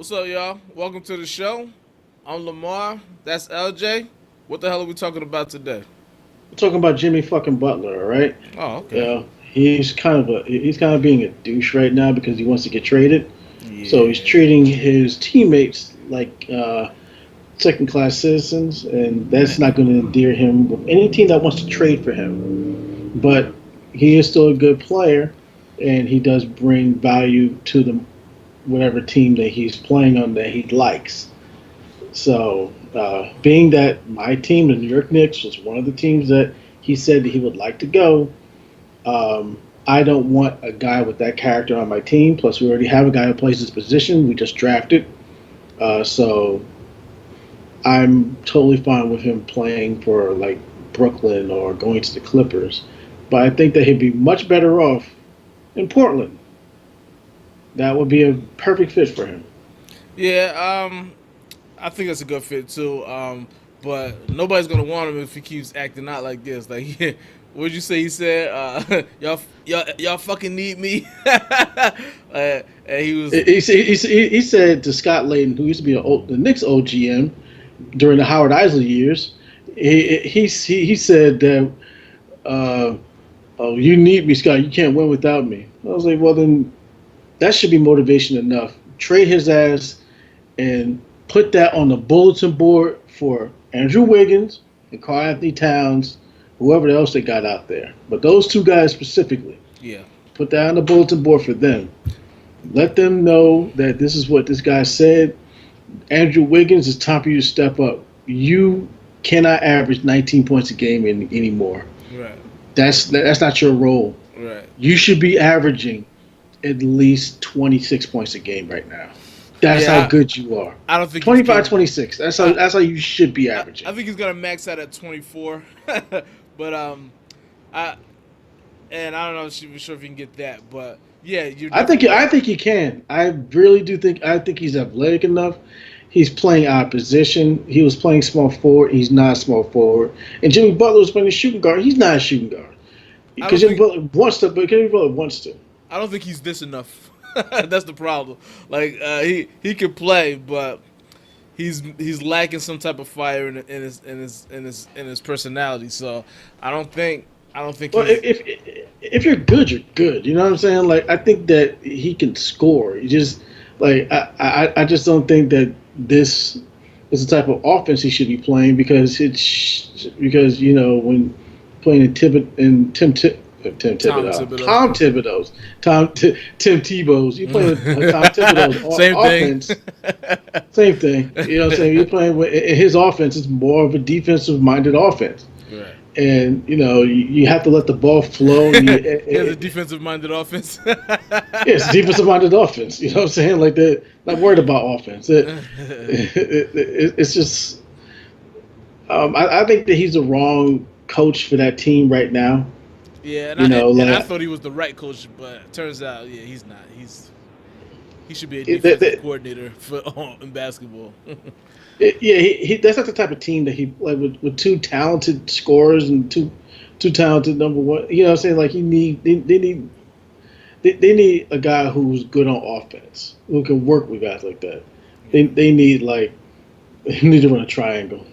What's up, y'all? Welcome to the show. I'm Lemar. That's LJ. What the hell are we talking about today? We're talking about Jimmy fucking Butler, all right? Oh, okay. Yeah, he's kind of being a douche right now because he wants to get traded. So he's Yeah. treating his teammates like second class citizens, and that's not going to endear him with any team that wants to trade for him. But he is still a good player, and he does bring value to the whatever team that he's playing on that he likes. So, being that my team, the New York Knicks, was one of the teams that he said that he would like to go, I don't want a guy with that character on my team. Plus, we already have a guy who plays his position. We just drafted. So, I'm totally fine with him playing for like Brooklyn or going to the Clippers. But I think that he'd be much better off in Portland. That would be a perfect fit for him. Yeah, I think that's a good fit too. But nobody's gonna want him if he keeps acting out like this. Like, yeah, what'd you say? He said, y'all fucking need me." And he was, He said to Scott Layden, who used to be the Knicks OGM during the Howard Isley years, he said that, uh, "Oh, you need me, Scott. You can't win without me." I was like, "Well, then that should be motivation enough. Trade his ass and put that on the bulletin board for Andrew Wiggins and Karl Anthony Towns, whoever else they got out there. But those two guys specifically, yeah, put that on the bulletin board for them. Let them know that this is what this guy said. Andrew Wiggins, it's time for you to step up. You cannot average 19 points a game anymore. right, That's not your role. right. You should be averaging at least 26 points a game right now. That's how Yeah, good you are. I don't think he's 25, gonna. 26. I, That's how you should be I averaging. think he's gonna max out at 24. But I and I don't know sure if you can get that, but yeah, you're definitely I right. think he can. I really do think I think he's athletic enough. He's playing out of position. He was playing small forward. He's not a small forward. And Jimmy Butler was playing a shooting guard. He's not a shooting guard I because don't Jimmy think Butler wants to. But Jimmy Butler wants to. I don't think he's this enough. That's the problem. Like he can play, but he's lacking some type of fire in his personality. So I don't think Well, he's if you're good, you're good. You know what I'm saying? Like I think that he can score. You just like I just don't think that this is the type of offense he should be playing because when playing in Tim Tom Thibodeau, Thibodeau. Tim Tebow's. You playing with Tom Thibodeau's Same thing. offense. Same thing. You know what I'm saying? You're playing with his offense is more of a defensive minded offense, Right. and you have to let the ball flow. He has a defensive minded offense. Yes, defensive minded offense. You know what I'm saying? Like they're not worried about offense. It's just I think that he's the wrong coach for that team right now. Yeah, You know, and I like thought he was the right coach, but it turns out, yeah, he's not. He should be a it, that, defensive that, coordinator for in basketball. yeah, that's not the type of team that he like with two talented scorers and two talented number one. You know what I'm saying? Like they need a guy who's good on offense who can work with guys like that. Yeah. They need like they need to run a triangle.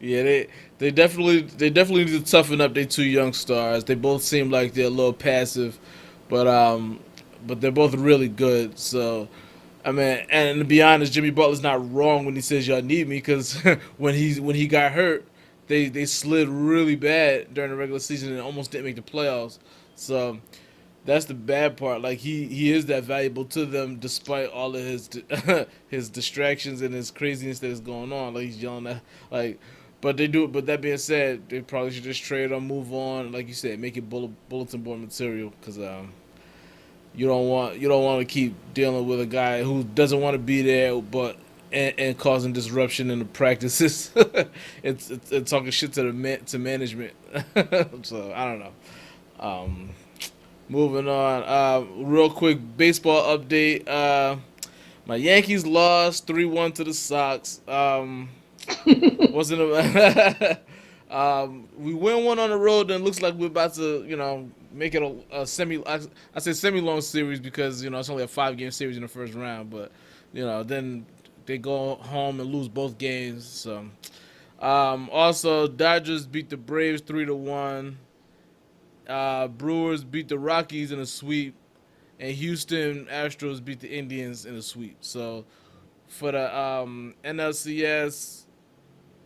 Yeah, they definitely need to toughen up their two young stars. They both seem like they're a little passive, but they're both really good. So I mean, and to be honest, Jimmy Butler's not wrong when he says y'all need me because when he got hurt, they slid really bad during the regular season and almost didn't make the playoffs. So that's the bad part. Like he is that valuable to them despite all of his his distractions and his craziness that is going on. Like he's yelling at like, but they do. But that being said, they probably should just trade or move on. Like you said, make it bulletin board material because you don't want to keep dealing with a guy who doesn't want to be there, but and causing disruption in the practices. It's talking shit to to management. So I don't know. Um, Moving on. Real quick baseball update. My Yankees lost 3-1 to the Sox. Wasn't a we win one on the road, and it looks like we're about to, make it a semi. I say semi long series because it's only a 5-game series in the first round, but then they go home and lose both games. So also Dodgers beat the Braves 3-1. Brewers beat the Rockies in a sweep, and Houston Astros beat the Indians in a sweep. So for the NLCS,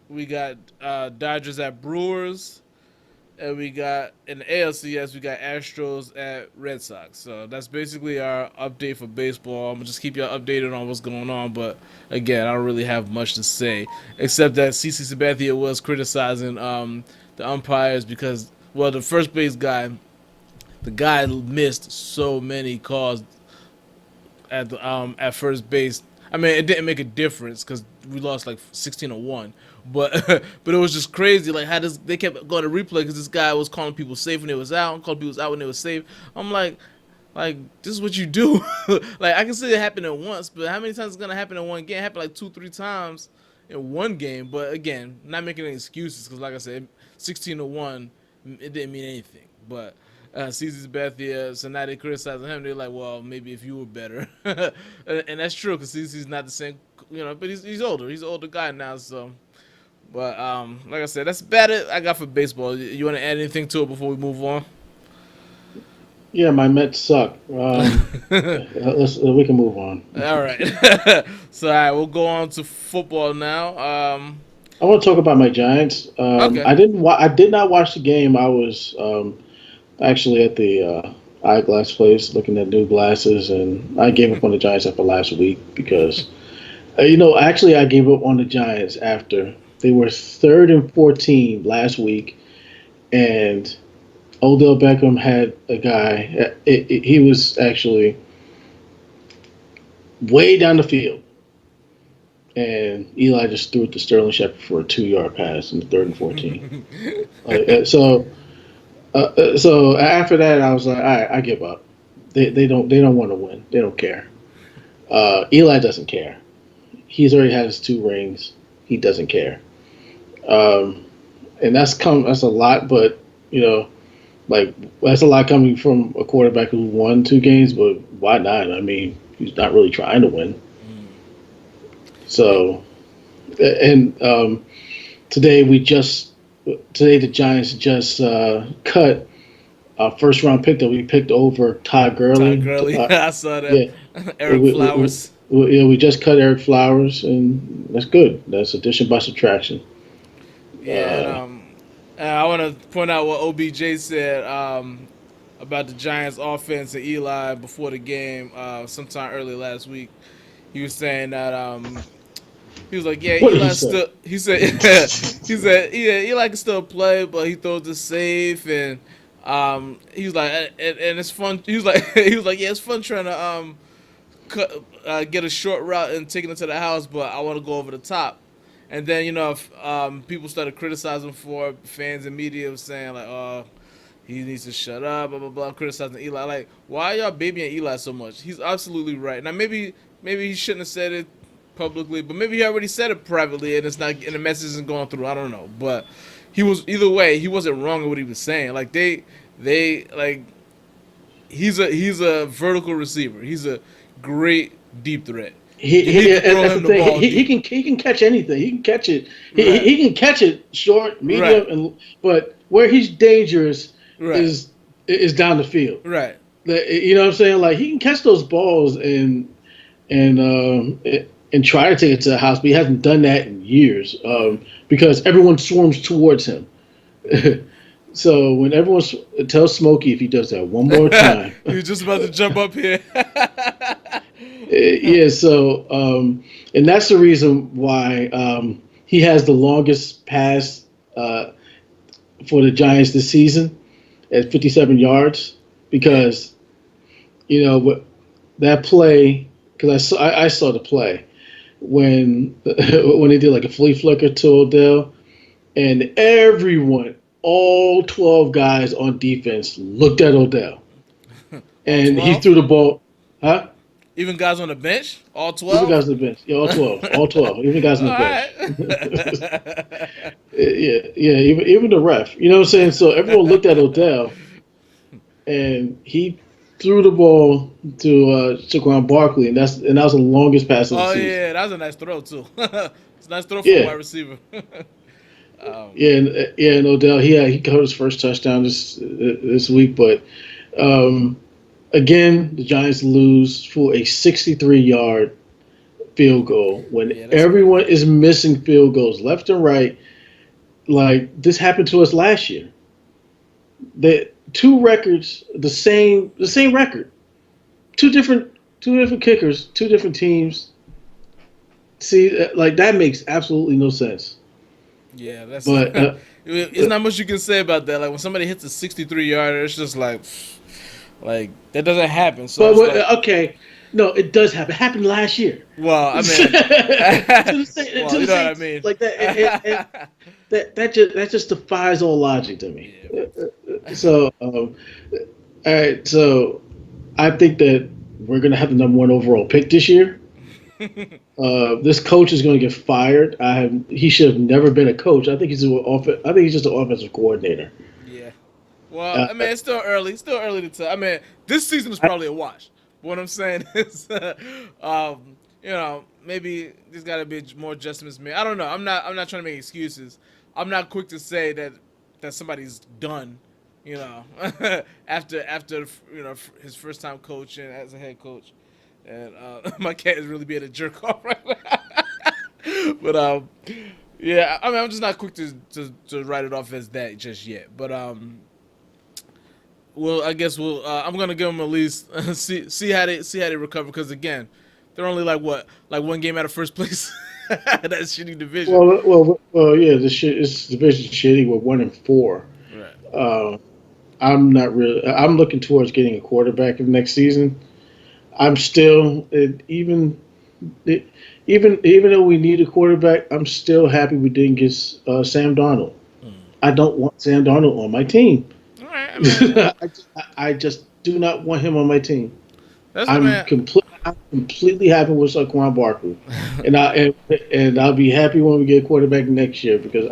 we got Dodgers at Brewers, and we got in the ALCS we got Astros at Red Sox. So that's basically our update for baseball. I'm gonna just keep you updated on what's going on, but again, I don't really have much to say except that CC Sabathia was criticizing the umpires because the first base guy, the guy missed so many calls at first base. I mean, it didn't make a difference because we lost like 16-1, but but it was just crazy. Like how they kept going to replay because this guy was calling people safe when they was out, and calling people out when they was safe. I'm like this is what you do. Like I can see it happening once, but how many times is it gonna happen in one game? It happened like 2-3 times in one game. But again, not making any excuses because like I said, 16-1, it didn't mean anything. But CZ Bethia, so now they criticizing him. They're like, well, maybe if you were better, and that's true because CZ's not the same, But he's older. He's an older guy now. So, but like I said, that's about it I got for baseball. You want to add anything to it before we move on? Yeah, my Mets suck. We can move on. All right. So, all right, we'll go on to football now. I want to talk about my Giants. Okay. I did not watch the game. I was actually at the eyeglass place looking at new glasses, and I gave up on the Giants after last week because, actually I gave up on the Giants after they were 3rd and 14 last week, and Odell Beckham had a guy. He was actually way down the field, and Eli just threw it to Sterling Shepard for a 2-yard pass in the 3rd and 14. So after that, I was like, all right, I give up. They don't want to win. They don't care. Eli doesn't care. He's already had his 2 rings. He doesn't care. And that's a lot, but like that's a lot coming from a quarterback who won 2 games. But why not? I mean, he's not really trying to win. So, and today the Giants just cut our first-round pick that we picked over Todd Gurley. Todd Gurley, I saw that. Yeah, Eric Flowers. We just cut Eric Flowers, and that's good. That's addition by subtraction. Yeah, and I want to point out what OBJ said about the Giants' offense and Eli before the game, sometime early last week. He was saying that he was like, yeah, What did he Eli say? still. He said, he said, yeah, Eli can still play, but he throws it safe, and he was like, and it's fun. He was like, yeah, it's fun trying to get a short route and taking it to the house, but I want to go over the top. And then if people started criticizing for fans and media saying like, oh, he needs to shut up, blah blah blah, criticizing Eli. Like, why are y'all babying Eli so much? He's absolutely right. Now maybe he shouldn't have said it publicly, but maybe he already said it privately, and the message isn't going through. I don't know, but either way, he wasn't wrong in what he was saying. Like they like he's a vertical receiver. He's a great deep threat. That's the thing. He can catch anything. He can catch it. Right. He can catch it short, medium, Right. but where he's dangerous Right. is down the field. Right. You know what I'm saying? Like he can catch those balls and try to take it to the house, but he hasn't done that in years because everyone swarms towards him. So when everyone tells Smokey if he does that one more time, he was just about to jump up here. Yeah. So and that's the reason why he has the longest pass for the Giants this season at 57 yards because that play, because I saw the play when they did like a flea flicker to Odell, and all 12 guys on defense looked at Odell, and he threw the ball. Huh? Even guys on the bench, all 12. Even guys on the bench, yeah, all 12, even guys on the bench. Right. Yeah, even the ref. You know what I'm saying? So everyone looked at Odell, and he threw the ball to Saquon Barkley, and that was the longest pass of the Oh season. yeah, that was a nice throw too. It's a nice throw for a wide Yeah, receiver. yeah, and Odell, he caught his first touchdown this week, but um, again, the Giants lose for a 63-yard field goal when Yeah, that's everyone crazy. is missing field goals left and right. Like this happened to us last year. The two records, the same record, two different two different kickers, two different teams. See, like that makes absolutely no sense. Yeah, that's. But It's not much you can say about that. Like when somebody hits a 63 yarder, it's just like that doesn't happen. So but it's like, okay, no, it does happen. It happened last year. well, I to mean, to well, you the know what I Saints, mean. like that, that just defies all logic to me. Yeah. So, all right, so I think that we're gonna have the number one overall pick this year. This coach is going to get fired. He should have never been a coach. I think he's just an offensive coordinator. Yeah. Well, Uh, I mean, it's still early. Still early to tell. I mean, this season is I, probably a wash. But what I'm saying is, maybe there's got to be more adjustments made. I don't know. I'm not trying to make excuses. I'm not quick to say that somebody's done. You know, after his first time coaching as a head coach, and my cat is really being a jerk off right now. But yeah, I mean, I'm just not quick to write it off as that just yet. But well, I guess I'm gonna give them at least see how they recover because again, they're only like what like one game out of first place. That's shitty division. yeah, this division shitty. We're 1-4. Right. Uh, I'm not really. I'm looking towards getting a quarterback in next season. I'm still it, even though we need a quarterback, I'm still happy we didn't get Sam Darnold. Mm. I don't want Sam Darnold on my team. All right. I mean, I just do not want him on my team. that's I mean. I'm completely happy with Saquon Barkley, and I'll be happy when we get a quarterback next year because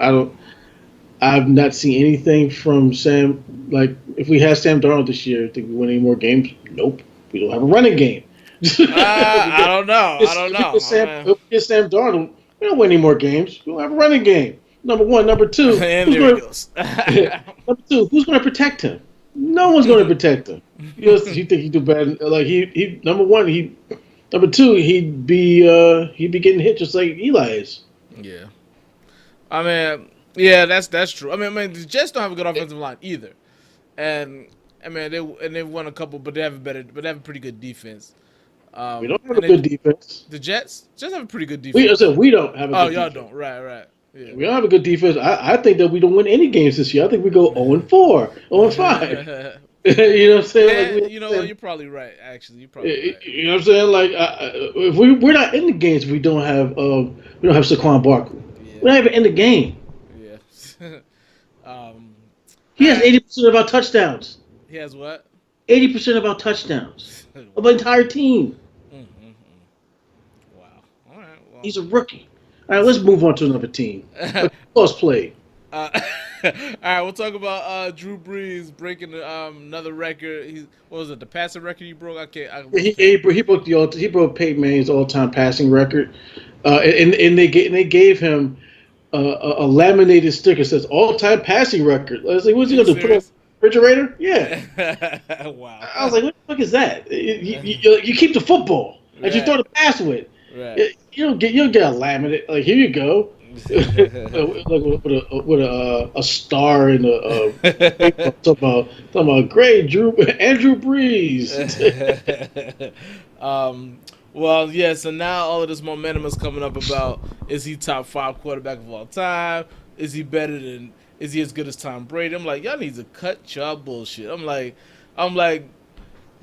I've not seen anything from Sam. Like if we had Sam Darnold this year, think we win any more games? Nope. We don't have a running game. I don't know. I don't know. If we get Sam Darnold, we don't win any more games. We don't have a running game. Number one, number two. And there it goes. Number two, who's going to protect him? No one's going to protect him. You think he do bad? Like he number one, number two, he'd be getting hit just like Eli is. Yeah. I mean, yeah, that's true. I mean, the Jets don't have a good offensive line either, and I mean they've won a couple, but they have a pretty good defense. We don't have a good defense. The Jets have a pretty good defense. I said we don't have a Oh, good y'all defense. don't. Right. Yeah. We don't have a good defense. I think that we don't win any games this year. I think we go 0-4, 0-5. You know what I'm saying? Yeah, you know what? You're probably right. Actually, you're probably right. You know what I'm saying? Like if we're not in the games, we don't have Saquon Barkley. Yeah. We're not even in the game. Yeah. He has 80% of our touchdowns. He has what? 80% of our touchdowns of the entire team. Mm-hmm. Wow. All right. Well. He's a rookie. All right, let's move on to another team. Let's play. All right, we'll talk about Drew Brees breaking another record. What was it? The passing record he broke. He broke Peyton Manning's all-time passing record, and they gave him a laminated sticker that says all-time passing record. I was like, what's he gonna do? Put it on the refrigerator? Yeah. Wow. I was like, what the fuck is that? You keep the football that you throw the pass with. Right. You don't get a laminate. Like here you go. Like with a star in talking about great Andrew Brees. Well, yeah. So now all of this momentum is coming up about is he top 5 quarterback of all time? Is he as good as Tom Brady? I'm like, y'all need to cut y'all bullshit. I'm like,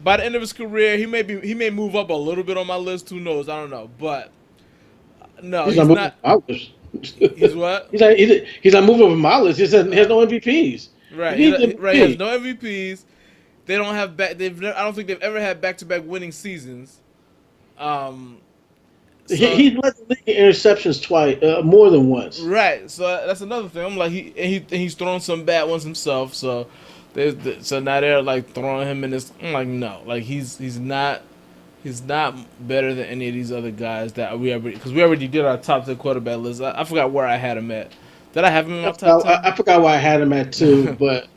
by the end of his career, he may move up a little bit on my list. Who knows? I don't know, but no, he's not. He's what? He's not moving from my list. He has no MVPs. Right. He has no MVPs. They don't have I don't think they've ever had back-to-back winning seasons. He's led the league in interceptions twice, more than once. Right. So that's another thing. I'm like he's thrown some bad ones himself. So So now they're like throwing him in this. I'm like, no, like he's not better than any of these other guys that we already did our top 10 quarterback list. I forgot where I had him at. Did I have him in my top 10? I forgot where I had him at too, but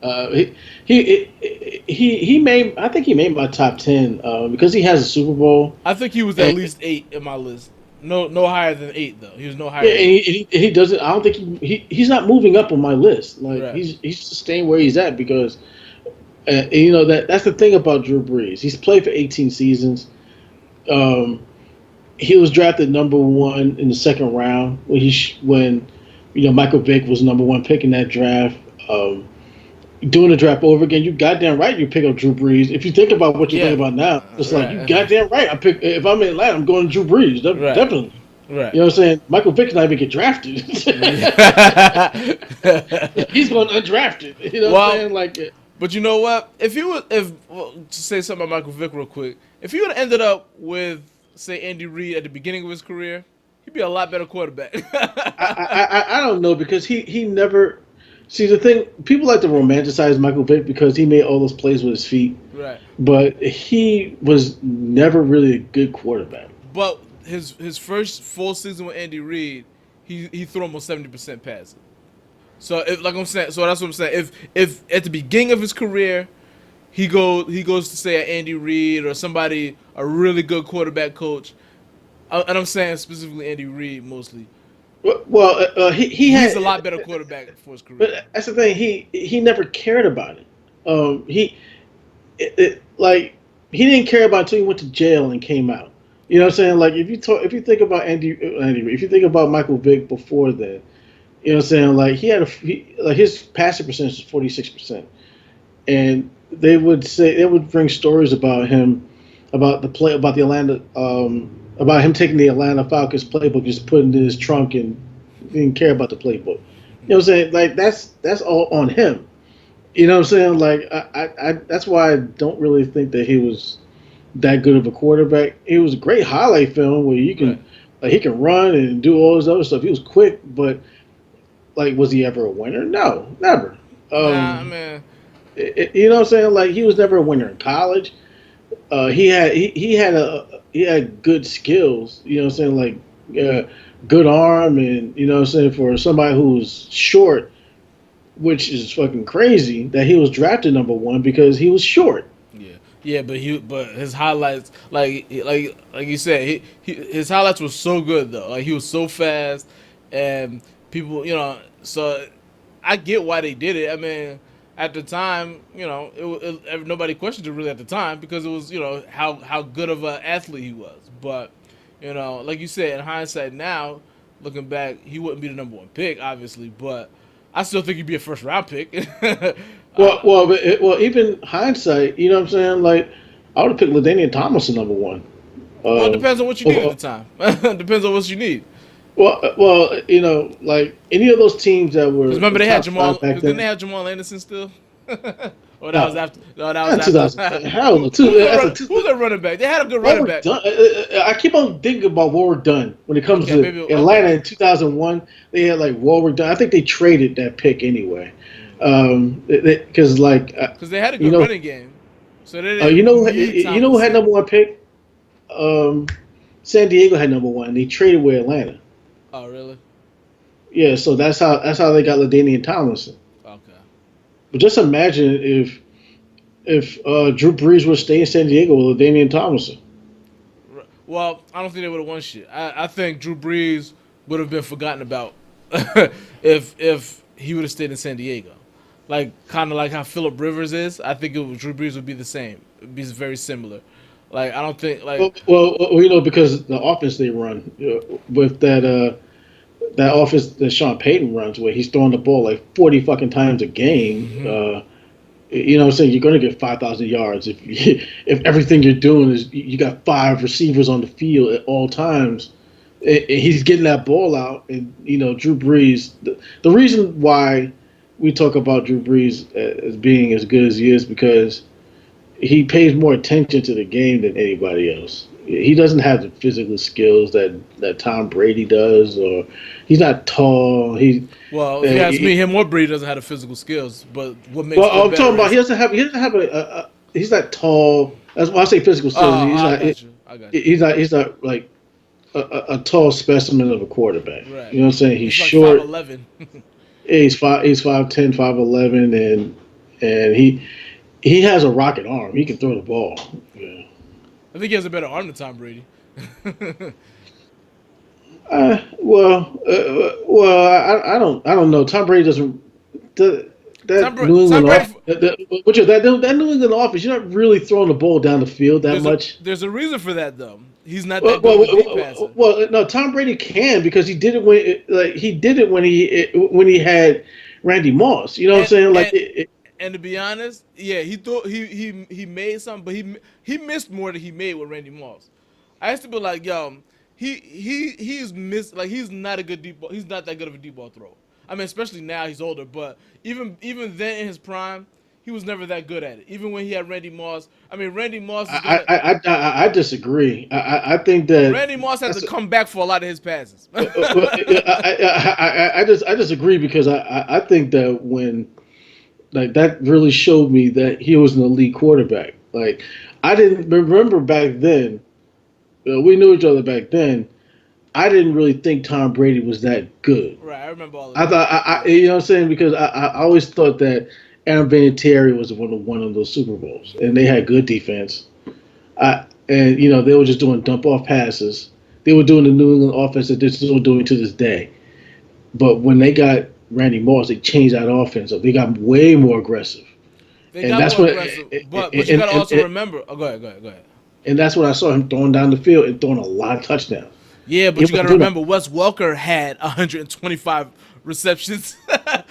he made I think he made my top 10 because he has a Super Bowl. I think he was at And, least 8 in my list. No higher than 8 though. He was no higher yeah, and than 8. he doesn't. I don't think he's not moving up on my list. Like Right. he's staying where he's at because that's the thing about Drew Brees. He's played for 18 seasons. Um, he was drafted number one in the second round when Michael Vick was number one pick in that draft. Doing the draft over again, you goddamn right you pick up Drew Brees. If you think about what you Yeah. think about now, it's like you Right. goddamn right. If I'm in Atlanta, I'm going to Drew Brees. Right. Definitely. Right. You know what I'm saying? Michael Vick's not even get drafted. He's going undrafted. You know what I'm saying? Like, But you know what? To say something about Michael Vick real quick, if he would have ended up with, say, Andy Reid at the beginning of his career, he'd be a lot better quarterback. I don't know because he never. See, the thing, people like to romanticize Michael Vick because he made all those plays with his feet, Right. but he was never really a good quarterback. But his first full season with Andy Reid, he threw almost 70% passing. So like I'm saying, so that's what I'm saying. If at the beginning of his career, he goes to say Andy Reid or somebody, a really good quarterback coach, and I'm saying specifically Andy Reid mostly. Well, He's a lot better quarterback for his career. But that's the thing. He never cared about it. Like he didn't care about it until he went to jail and came out. You know what I'm saying? Like if you think about if you think about Michael Vick before then, you know what I'm saying? Like like his passing percentage was 46%, and they would bring stories about him, about the Atlanta, about him taking the Atlanta Falcons playbook, just putting it in his trunk and didn't care about the playbook. You know what I'm saying? Like that's all on him. You know what I'm saying? Like I that's why I don't really think that he was that good of a quarterback. He was a great highlight film where you can Right. like he can run and do all this other stuff. He was quick, but like was he ever a winner? No, never. Nah, man. You know what I'm saying? Like he was never a winner in college. He had good skills. You know what I'm saying? Like good arm, and you know what I'm saying, for somebody who's short, which is fucking crazy that he was drafted number one because he was short. Yeah, but his highlights, like you said, his highlights were so good though. Like he was so fast, and people, so I get why they did it. I mean, at the time, nobody questioned it really at the time because it was, how good of an athlete he was. But, like you said, in hindsight now, looking back, he wouldn't be the number one pick, obviously, but I still think he'd be a first round pick. Even hindsight, you know what I'm saying? Like, I would have picked LaDainian Tomlinson number one. Well, it depends on what you need at the time. Depends on what you need. Like any of those teams that were. Because remember they had top Jamal. five back Didn't then. they have Jamal Anderson still? Or that No. was after. No, that was after. 2000. Hell no. Who's their running back? They had a good running back. I keep on thinking about Warwick Dunn when it comes Okay, to maybe- Atlanta in 2001. They had like Warwick Dunn. I think they traded that pick anyway, because Because they had a good running game. So they didn't you know need who had Tomlinson. number one pick? San Diego had number one. They traded with Atlanta. Oh really? Yeah, so that's how they got LaDainian Tomlinson. Okay. But just imagine if Drew Brees would stay in San Diego with LaDainian Tomlinson. Well, I don't think they would have won shit. I think Drew Brees would have been forgotten about if he would have stayed in San Diego. Like kind of like how Phillip Rivers is. I think Drew Brees would be the same. It'd be very similar. Like I don't think like Because the offense they run with that offense that Sean Payton runs, where he's throwing the ball like 40 fucking times a game. Mm-hmm. You know what I'm saying? You're going to get 5,000 yards if everything you're doing is you got 5 receivers on the field at all times. He's getting that ball out, and Drew Brees. The reason why we talk about Drew Brees as being as good as he is because he pays more attention to the game than anybody else. he doesn't have the physical skills that Tom Brady does, or he's not tall. Well, if you ask me, him or Brady doesn't have the physical skills, but what makes Well, them I'm talking better about is. he doesn't have he's not tall. That's why I say physical Oh, skills. I got you. I got you. He's not like a tall specimen of a quarterback. Right. You know what I'm saying? He's He's like short. 5'11". He's 5'10", 5'11", and he has a rocket arm. He can throw the ball. Yeah. I think he has a better arm than Tom Brady. I don't know. Tom Brady doesn't. That New Tom England Brady. off that New England offense, you're not really throwing the ball down the field that much. There's a reason for that though. He's not Well, that good of a deep passer. no, Tom Brady can because he did it when he had Randy Moss. You know what I'm And saying? and and to be honest, yeah, he thought he made something, but he missed more than he made with Randy Moss. I used to be like, yo, he's missed like he's not a good deep ball. He's not that good of a deep ball thrower. I mean, especially now he's older, but even then in his prime, he was never that good at it. Even when he had Randy Moss, I mean, I disagree. I think that Randy Moss had to that's come back for a lot of his passes. I disagree because I think that when like that really showed me that he was an elite quarterback. Like I didn't remember back then. We knew each other back then. I didn't really think Tom Brady was that good. Right, I remember all of I that. thought you know what I'm saying because I always thought that Aaron Vinatieri was one of those Super Bowls and they had good defense. And you know they were just doing dump off passes. They were doing the New England offense that they're still doing to this day. But when they got Randy Moss, they changed that offense up. They got way more aggressive, They and got that's more when aggressive, but you got to also remember. Oh, go ahead. and that's when I saw him throwing down the field and throwing a lot of touchdowns. Yeah, He but you got wasn't to doing that. remember, Wes Welker had 125 receptions.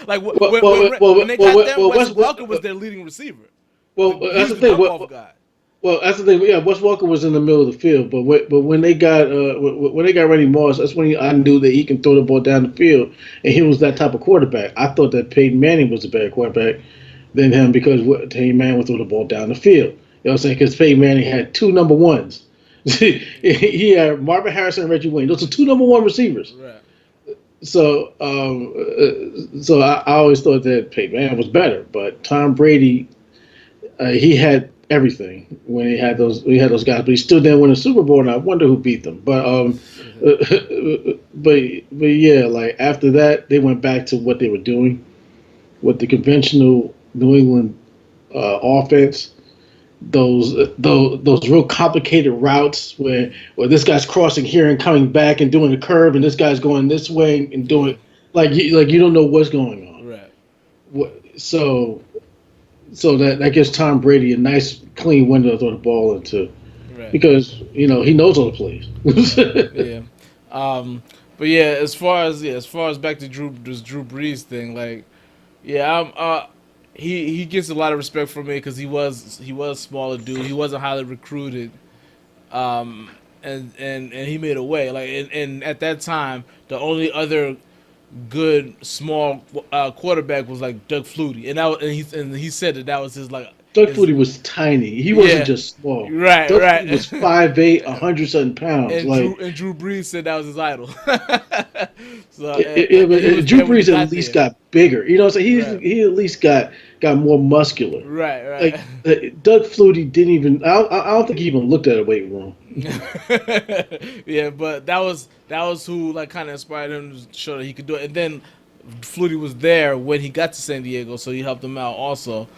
Like when they got them, Wes Welker was their leading receiver. He That's was the the thing. dump off guy. Well, that's the thing. Yeah, Wes Walker was in the middle of the field, but when they got Randy Moss, that's when I knew that he can throw the ball down the field, and he was that type of quarterback. I thought that Peyton Manning was a better quarterback than him because Peyton Manning would throw the ball down the field. You know what I'm saying? Because Peyton Manning had two number ones. He had Marvin Harrison and Reggie Wayne. Those are two number one receivers. Right. So, I always thought that Peyton Manning was better, but Tom Brady, he had everything when he had those guys, but he still didn't win a Super Bowl, and I wonder who beat them. But but yeah, like after that, they went back to what they were doing with the conventional New England offense. Those real complicated routes where this guy's crossing here and coming back and doing a curve, and this guy's going this way and doing like you don't know what's going on. Right. So that gives Tom Brady a nice clean window to throw the ball into, Right. because you know he knows all the plays. Yeah. But yeah, as far as back to this Drew Brees thing, like, yeah, he gets a lot of respect from me because he was a smaller dude. He wasn't highly recruited, and he made a way. Like, and at that time, the only other good small quarterback was like Doug Flutie, and he said that was his like. Doug Flutie was tiny. He wasn't just small. Right, Doug right. Flutie was 5'8", 100-something pounds. And Drew Brees said that was his idol. So Drew Brees at least got bigger. You know what I'm saying? Right. He at least got more muscular. Right. Like Doug Flutie didn't even. I don't think he even looked at a weight room. Yeah, but that was who like kind of inspired him to show that he could do it. And then Flutie was there when he got to San Diego, so he helped him out also.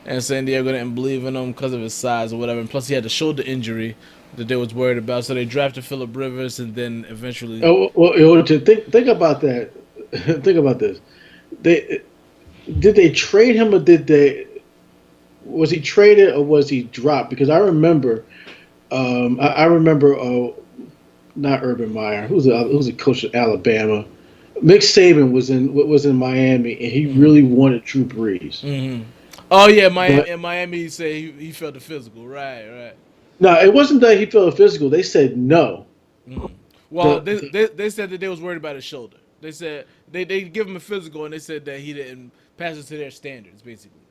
And San Diego didn't believe in him because of his size or whatever. And plus, he had a shoulder injury that they was worried about. So they drafted Phillip Rivers, and then eventually. To think about that. Think about this. Did they trade him, or was he traded, or was he dropped? Because I remember, not Urban Meyer. Who's the coach of Alabama? Mick Saban was in Miami, and he really wanted Drew Brees. Mm-hmm. Oh yeah, Miami. He said he felt the physical. Right. No, it wasn't that he felt the physical. They said no. Mm-hmm. Well, they said that they was worried about his shoulder. They said they give him a physical, and they said that he didn't pass it to their standards, basically.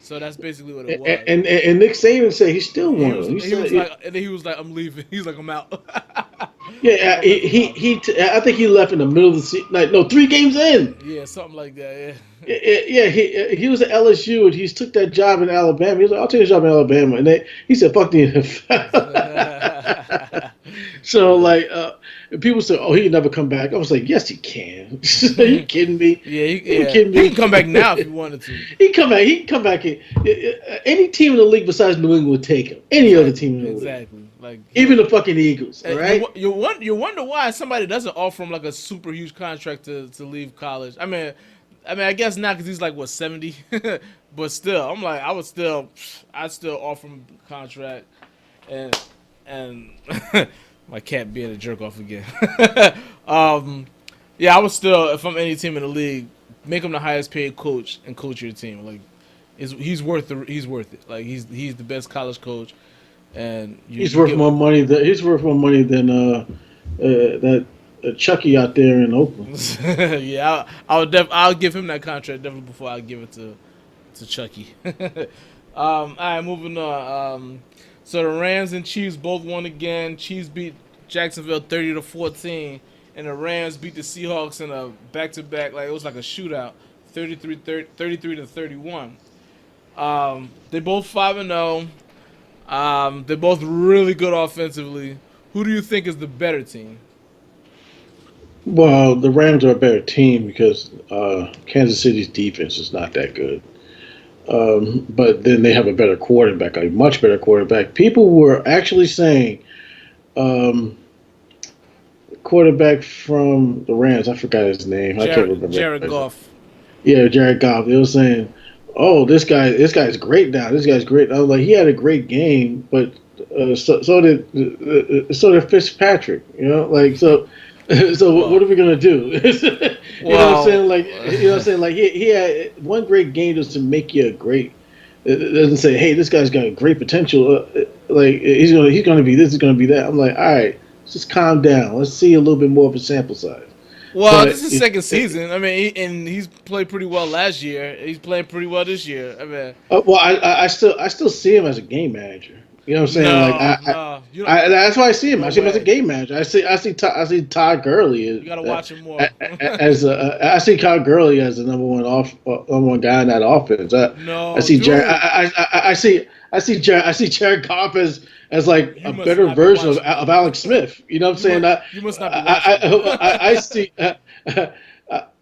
So that's basically what it And, was. and Nick Saban said he still He wanted was him. He he was said, like, and then he was like, I'm leaving. He's like, I'm out. yeah, I'm out. I think he left in the middle of the season. Like, no, 3 games in. Yeah, something like that. Yeah, he was at LSU and he took that job in Alabama. He was like, "I'll take a job in Alabama," and he said, "Fuck the NFL." Yeah. So yeah. like, people say, "Oh, he can never come back." I was like, "Yes, he can." Are you kidding me? Yeah, Are you yeah. kidding He me? can come back now if he wanted to. He can come back. He can come back. Any team in the league besides New England would take him. Any other Exactly. team in the league, Exactly. Like even he'll. the fucking Eagles. All right. You wonder why somebody doesn't offer him like a super huge contract to leave college. I guess not because he's like what 70, but still, I'm like I'd still offer him a contract, and and my cat being a jerk off again. um, yeah, I would still if I'm any team in the league, make him the highest paid coach and coach your team. Like, he's worth it. Like he's the best college coach, and He's you worth give. more money. He's worth more money than that Chucky out there in Oakland. Yeah, I'll give him that contract definitely before I give it to Chucky. All right, moving on. So the Rams and Chiefs both won again. Chiefs beat Jacksonville 30-14, and the Rams beat the Seahawks in a back-to-back. Like it was like a shootout, 33-31. They both 5-0. They're both really good offensively. Who do you think is the better team? Well, the Rams are a better team because Kansas City's defense is not that good. But then they have a better quarterback, a much better quarterback. People were actually saying, um, quarterback from the Rams, I forgot his name. I can't remember. Jared Goff. Yeah, Jared Goff. They were saying, "Oh, this guy's great now. This guy's great." I was like, he had a great game, but so did Fitzpatrick. So Well, what are we gonna do? You know what I'm saying? well, Like, you know what I'm saying? Like, he had one great game just to make you a great. It doesn't say, "Hey, this guy's got great potential." Like, he's gonna be this, he's gonna be that. I'm like, all right, just calm down. Let's see a little bit more of a sample size. this But is his second season. And he's played pretty well last year. He's playing pretty well this year. well, I still see him as a game manager. You know what I'm saying? Like, no, you don't. that's why I see him. I No see him as a way. game manager. I see Todd Gurley You gotta watch him more. I see Todd Gurley as the number one guy in that offense. I No, see Jared. dude, I see Jared Goff as like you a must better not be version of, watching of them. Alex Smith. You know what I'm You saying? must you must not be watching them. I see.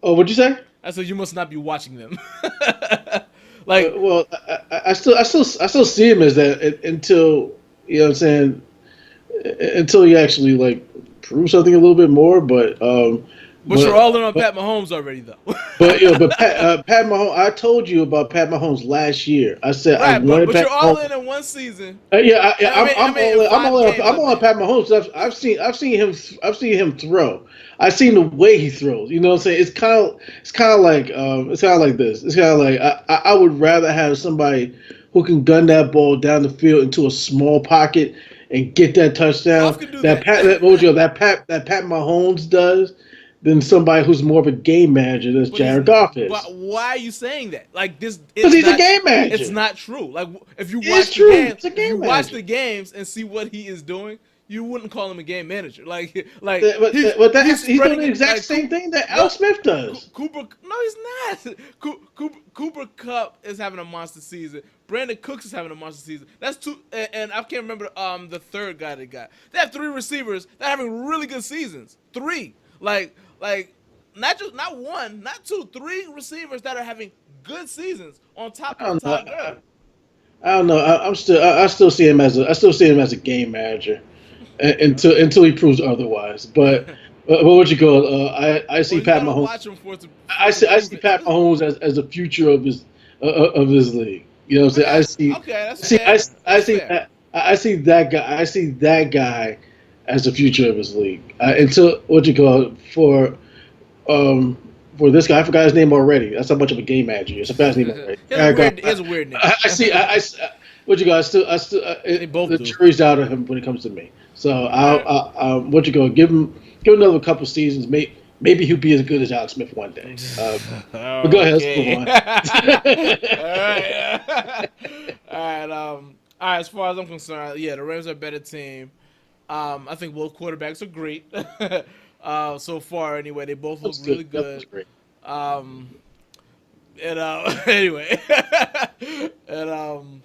Oh, what'd you say? I said you must not be watching them. Like, Well, I still see him as that until you know what I'm saying. Until he actually like prove something a little bit more, but you're all in but on Pat Mahomes already, though. but Pat Mahomes. I told you about Pat Mahomes last year. I said I Right, but wanted but Pat you're all Mahomes. in one season. Yeah, I mean, in I'm five all in, games, I'm I all on meant. Pat Mahomes. I've seen him throw. I've seen the way he throws. You know what I'm saying? It's kind of like this. It's kind of like I would rather have somebody who can gun that ball down the field into a small pocket and get that Goff touchdown. can do That that. Pat that, what would you, that Pat Mahomes does than somebody who's more of a game manager than But he's. Jared Goff is. But why are you saying that? Like this, Because it's he's a not. game It's manager. not true. Like if you It's watch the true. game, It's a if you game watch manager. the games and see what he is doing, you wouldn't call him a game manager. Like But, he's but that, he's he's doing spreading the it. exact Like same thing that no, Alex Smith does. Cooper. No, he's not. Cooper Cup is having a monster season. Brandon Cooks is having a monster season. That's two. And I can't remember the third guy they got. They have three receivers that are having really good seasons. Three. Like not one, not two, three receivers that are having good seasons on top I of don't know. Todd Gurley. I don't know. I still see him as a game manager until he proves otherwise. But what you call? I Well, see you Pat gotta Mahomes. watch him for it to I see I prove see it. Pat Mahomes as the future of his league. You know what I'm saying? Okay, okay, that's fair. That's fair. I see that guy as the future of his league. Until what you call um for this guy, I forgot his name already. That's how much of a game manager he is. I forgot his name already. He has a weird name. I see. What you go? They both The do. jury's out of him when it comes to me. So All right. what you go? Give him another couple seasons. maybe he'll be as good as Alex Smith one day. But go ahead, let's move Okay. on. All right. All right. All right. As far as I'm concerned, yeah, the Rams are a better team. I think both quarterbacks are great. So far, anyway, they both look That's good. really That was good. great. Um, and anyway, and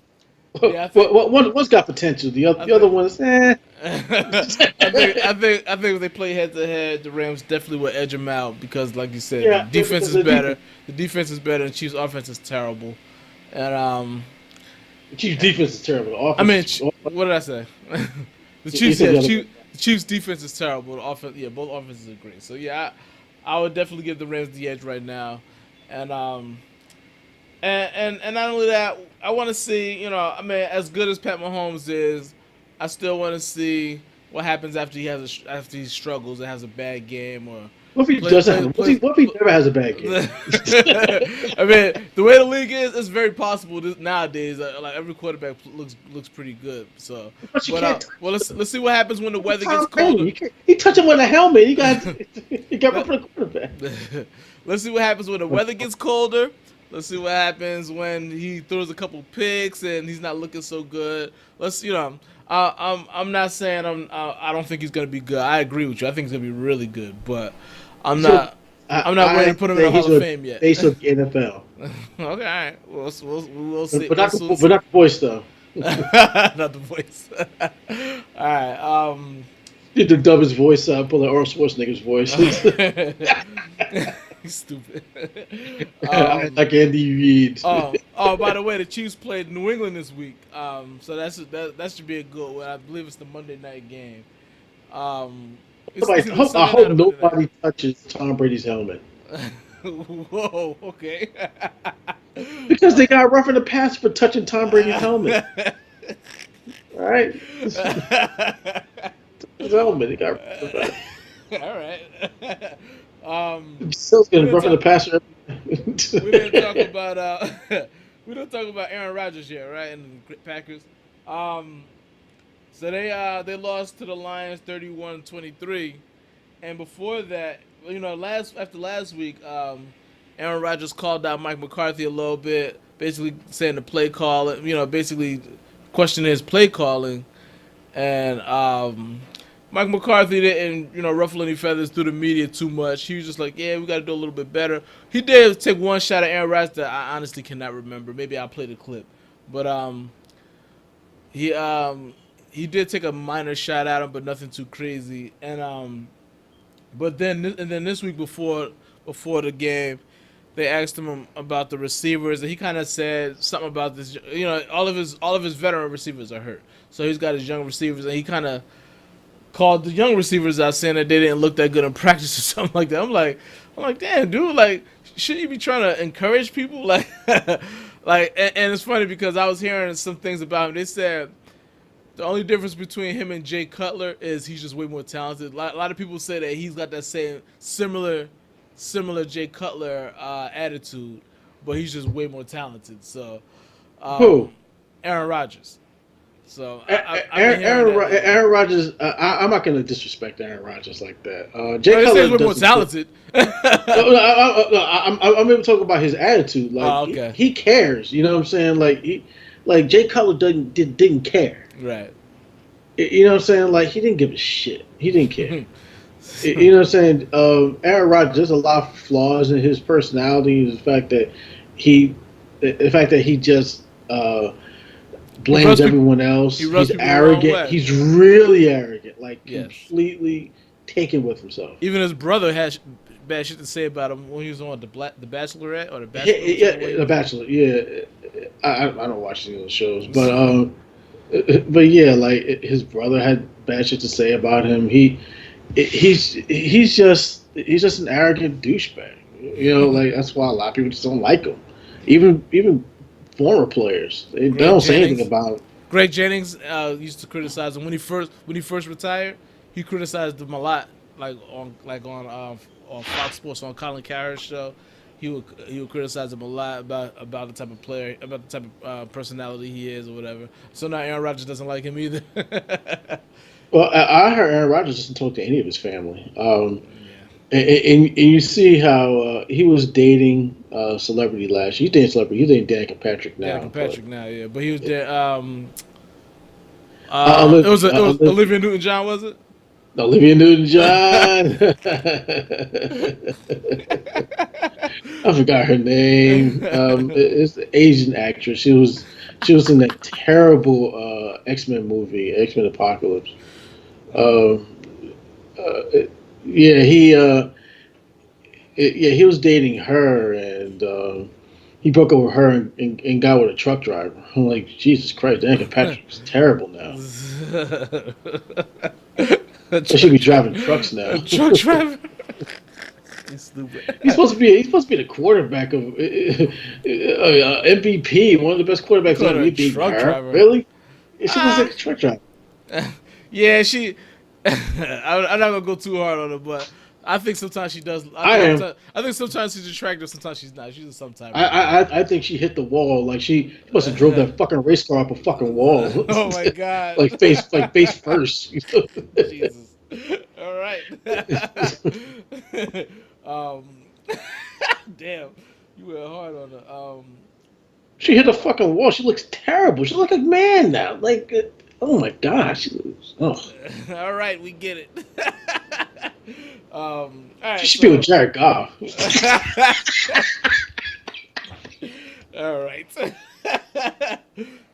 yeah, I think One's got potential. I The other think one's eh. I think if they play head to head, the Rams definitely will edge them out because, like you said, the Yeah, defense because is the better. defense, The defense is better, and Chiefs' offense is terrible. And the Chiefs' defense is terrible. The I mean, offense is. what did I say? The You Chiefs, said yeah, the other one. The Chiefs' defense is terrible. The offense, yeah, both offenses are great. So yeah, I would definitely give the Rams the edge right now, and and not only that, I want to see, I mean, as good as Pat Mahomes is, I still want to see what happens after after he struggles and has a bad game or What if he play doesn't play have? plays. What if he never has a bad game? I mean, the way the league is, it's very possible nowadays. Like every quarterback looks pretty good. So, But you but can't well, let's see what happens when the touch weather gets Tom Brady. colder. You can't. He touch him with a helmet. He got Let, rid of the quarterback. let's see what happens when the weather gets colder. Let's see what happens when he throws a couple picks and he's not looking so good. I'm not saying I don't think he's gonna be good. I agree with you. I think he's gonna be really good, but I'm So not I, I'm not ready I to put him in say the he's Hall of a Fame yet. base of the NFL, Okay, all right. We'll see. but not the voice though. Not the voice. All right. Did the dumbest voice pull the Arnold Schwarzenegger's voice. He's stupid. I like Andy Reid. Oh. By the way, the Chiefs played New England this week. So that should be a good one. I believe it's the Monday night game. It's either I Sunday hope night or Monday night. nobody touches Tom Brady's helmet Whoa. Okay. because they got rough in the past for touching Tom Brady's helmet. All right, his helmet. He got rough in the past. All right. Still's we getting didn't rough in the talk. passer. We didn't talk about. We didn't talk about Aaron Rodgers yet, right? And the Packers. Um, so they lost to the Lions 31-23, and before that, after last week, Aaron Rodgers called out Mike McCarthy a little bit, basically saying the play call, basically questioning his play calling, and Mike McCarthy didn't, ruffle any feathers through the media too much. He was just like, yeah, we got to do a little bit better. He did take one shot at Aaron Rodgers that I honestly cannot remember. Maybe I'll play the clip, but he he did take a minor shot at him, but nothing too crazy. And then this week before the game, they asked him about the receivers, and he kind of said something about this. All of his veteran receivers are hurt, so he's got his young receivers, and he kind of called the young receivers out saying that they didn't look that good in practice or something like that. I'm like, damn, dude, like, shouldn't you be trying to encourage people? Like, and it's funny because I was hearing some things about him. They said the only difference between him and Jay Cutler is he's just way more talented. A lot of people say that he's got that same similar Jay Cutler attitude, but he's just way more talented. So, Who? Aaron Rodgers. So I've been hearing Aaron, that lately. Aaron Rodgers. I'm not going to disrespect Aaron Rodgers like that. No, Jay they say Cutler he's way more doesn't. talented. I'm even talking about his attitude. Like Oh, okay. he cares. You know what I'm saying? Like Jay Cutler didn't care. Right. You know what I'm saying? Like he didn't give a shit. He didn't care. You know what I'm saying? Aaron Rodgers, there's a lot of flaws in his personality. He, the fact that he just blames everyone else. He rubs He's people the wrong arrogant. way. He's really arrogant. Like Yes. completely taken with himself. Even his brother has bad shit to say about him when he was on the Bachelorette or the Yeah, Bachelor. yeah, The Bachelor. Yeah, I don't watch any of those shows, but yeah, like his brother had bad shit to say about him. He's just an arrogant douchebag. Like that's why a lot of people just don't like him. Even former players, they don't say anything about him. Greg Jennings used to criticize him when he first retired. He criticized him a lot, on Fox Sports on Colin Cowherd's show. He would criticize him a lot about the type of player, about the type of personality he is or whatever. So now Aaron Rodgers doesn't like him either. Well, I heard Aaron Rodgers doesn't talk to any of his family. And you see how he was dating celebrity last year. He's dating celebrity. He's dating Danica Patrick Danica now. But Patrick now, yeah, but he was there. It was Olivia Newton-John, was it? Olivia Newton-John. I forgot her name. It's the Asian actress. She was in that terrible X-Men movie, X-Men Apocalypse. Um, yeah, he was dating her, and he broke up with her and got with a truck driver. I'm like, Jesus Christ, Danica Patrick's terrible now. a They should truck be driver. driving trucks A now. truck driver. He's stupid. He's supposed to be the quarterback of MVP, one of the best You quarterbacks call ever. her a You dating truck her? driver? Really? Yeah, she looks Ah, like a truck driver. yeah, she. I'm not gonna go too hard on her, but I think sometimes she does. I am. I think sometimes she's attractive, sometimes she's not. She's a some type I, of girl. I think she hit the wall. Like she must have drove that fucking race car up a fucking wall, Oh my god. like face first. Jesus. All right. um, damn, you went hard on her. She hit a fucking wall. She looks terrible. She looks like a man now. Like, oh my god, she looks. Oh, All right, we get it. All she right, should be with so. Jared Goff. All right.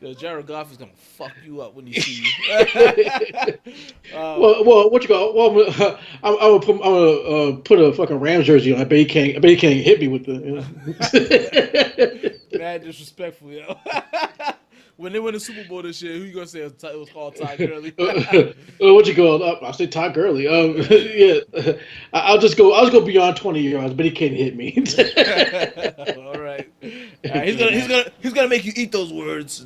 Yo, Jared Goff is gonna fuck you up when he see you. Well, what you got? Well, I'm gonna put a fucking Rams jersey on. I bet he can't. I bet he can't hit me with the. Mad disrespectful, yo. When they win the Super Bowl this year, who you gonna say it was called Todd Gurley? What you call? I'll say Todd Gurley. Yeah, I'll just go beyond 20 yards, but he can't hit me. All right. He's gonna make you eat those words.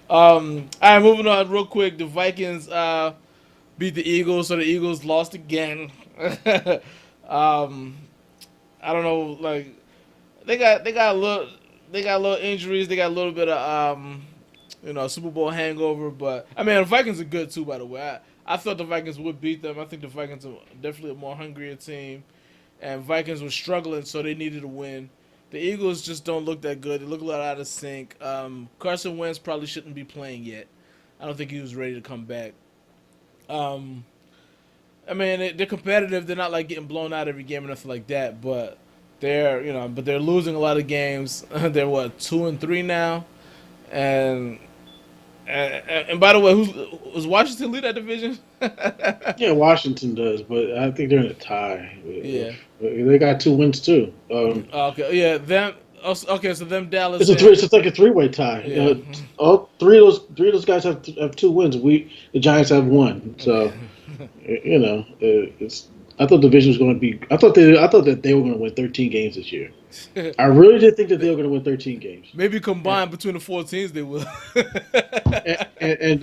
All right, moving on real quick. The Vikings beat the Eagles, so the Eagles lost again. um, I don't know, like they got a little injuries. They got a little bit of Super Bowl hangover. But I mean, the Vikings are good too. By the way, I thought the Vikings would beat them. I think the Vikings are definitely a more hungrier team, and Vikings were struggling, so they needed a win. The Eagles just don't look that good. They look a lot out of sync. Carson Wentz probably shouldn't be playing yet. I don't think he was ready to come back. Um, I mean, they're competitive. They're not like getting blown out every game or nothing like that. But they're losing a lot of games. They're what 2-3 now, and by the way, was Washington lead that division? Yeah, Washington does, but I think they're in a tie. Yeah. They got 2 wins too. Okay. Yeah. Them. Okay. So them Dallas. It's like a three-way tie. Yeah. All three of those guys have 2 wins. The Giants have one. So it's. I thought the division was going to be. I thought that they were going to win 13 games this year. I really did think that they were going to win 13 games. Maybe combined between the 4 teams, they will. and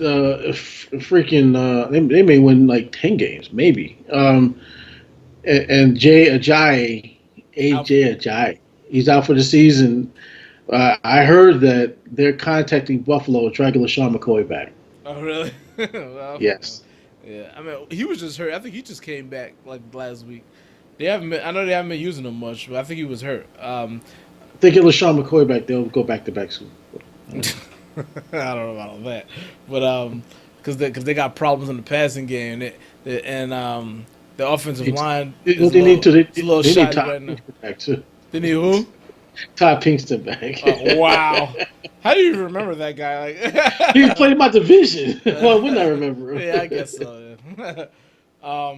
freaking they may win like 10 games, maybe. And AJ Ajayi, he's out for the season. I heard that they're contacting Buffalo to try to get LaShawn McCoy back. Oh, really? Well, Yes. yeah. I mean, he was just hurt. I think he just came back like last week. I know they haven't been using him much, but I think he was hurt. If they get LaShawn McCoy back, they'll go back to back soon. I don't know about all that, but because they got problems in the passing game, and the offensive line is a little They need shoddy Todd right now. Pinkston back too. They need who? Todd Pinkston back. Oh, wow. How do you remember that guy? Like, He played in my division. Well, wouldn't I remember him? yeah, I guess so. Yeah.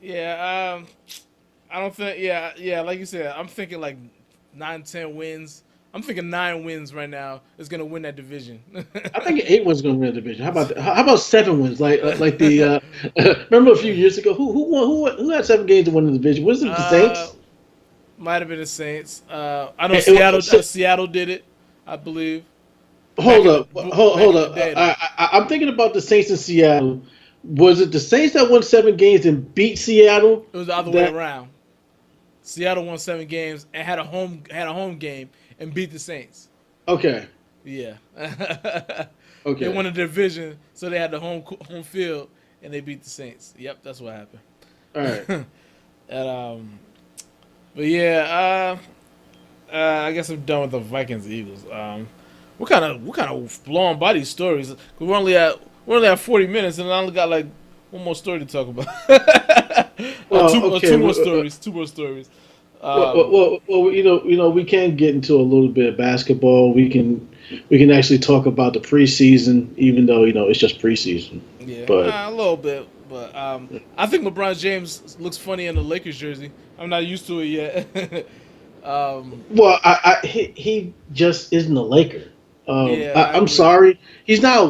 Yeah. I don't think. Yeah. Like you said, I'm thinking like 9-10 wins. I'm thinking 9 wins right now is gonna win that division. I think 8 wins going to win the division. How about 7 wins? Like the remember a few years ago who had 7 games to win the division? Was it the Saints? Might have been the Saints. I know Seattle did it, I believe. Hold up. Day, I'm thinking about the Saints in Seattle. Was it the Saints that won 7 games and beat Seattle? It was the other way around. Seattle won 7 games and had a home game and beat the Saints. Okay. Yeah. Okay. They won the division, so they had the home field and they beat the Saints. Yep, that's what happened. All right. And but yeah, I guess I'm done with the Vikings Eagles. What kind of blowing by these stories? We're only at 40 minutes, and I only got like one more story to talk about. Well, Two okay. more stories. Two more stories. Well, Um, we can get into a little bit of basketball. We can actually talk about the preseason, even though it's just preseason. yeah, But a little bit, but I think LeBron James looks funny in the Lakers jersey. I'm not used to it yet. well, he just isn't a Laker. Yeah, I I'm agree. sorry, He's not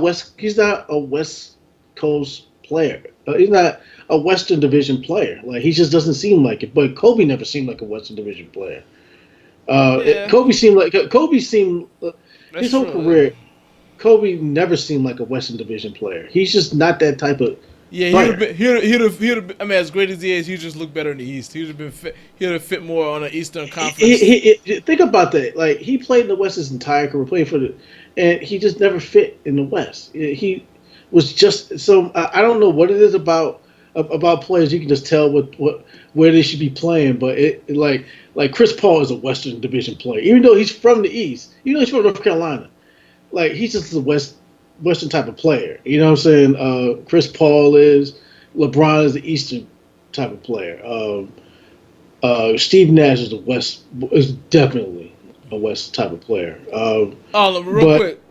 a West Coast player. He's not a Western Division player. Like he just doesn't seem like it. But Kobe never seemed like a Western Division player. Yeah, Kobe seemed that's his whole true. Yeah. career. Kobe never seemed like a Western Division player. He's just not that type of Yeah, he'd have player. been. He'd have been, I mean, as great as he is, he'd just look better in the East. He'd have been. He'd have fit more on an Eastern Conference. Think about that. Like he played in the West his entire career, played for and he just never fit in the West. He was just so. I don't know what it is about players. You can just tell what where they should be playing. But like Chris Paul is a Western Division player, even though he's from the East. Even though he's from North Carolina. Like he's just a Western type of player. You know what I'm saying? Chris Paul is. LeBron is the Eastern type of player. Steve Nash is definitely a West type of player. Oh, real But quick,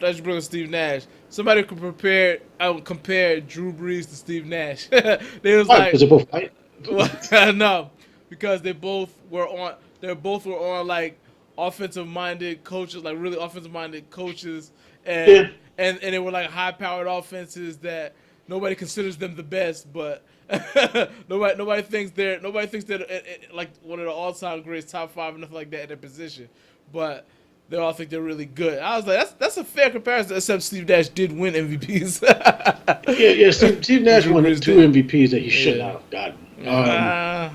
let's bring up Steve Nash. Somebody could compare Drew Brees to Steve Nash. They was why? Because like, they're both white. well, no, because they both were on. They both were on like offensive minded coaches, like really offensive minded coaches, Yeah, and they were like high powered offenses that nobody considers them the best, but nobody thinks they're like one of the all time greats, top five, or nothing like that in their position, but. They all think they're really good. I was like, that's a fair comparison. Except Steve Nash did win MVPs. yeah. Steve And Nash Drew won Brees two didn't. MVPs that he should Yeah. not have gotten.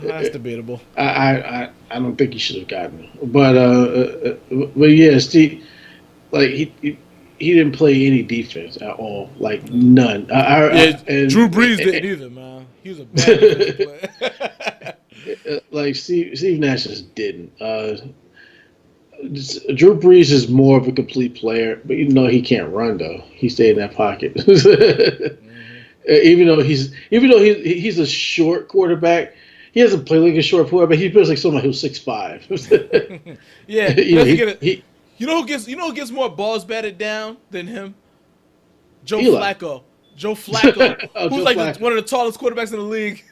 That's debatable. I don't think he should have gotten. But yeah, Steve, like he didn't play any defense at all, like none. Yeah, Drew Brees And didn't either, man. He was a bad defensive player. like Steve Nash just didn't. Drew Brees is more of a complete player, but he can't run though. He stayed in that pocket. Even though he's a short quarterback, he doesn't play like a short quarterback. He plays like somebody who's 6'5". Yeah, you know, let's he, get it. he You know who gets more balls batted down than him? Joe Eli. Flacco. Joe Flacco, Oh, who's Joe like Flacco. one of the tallest quarterbacks in the league.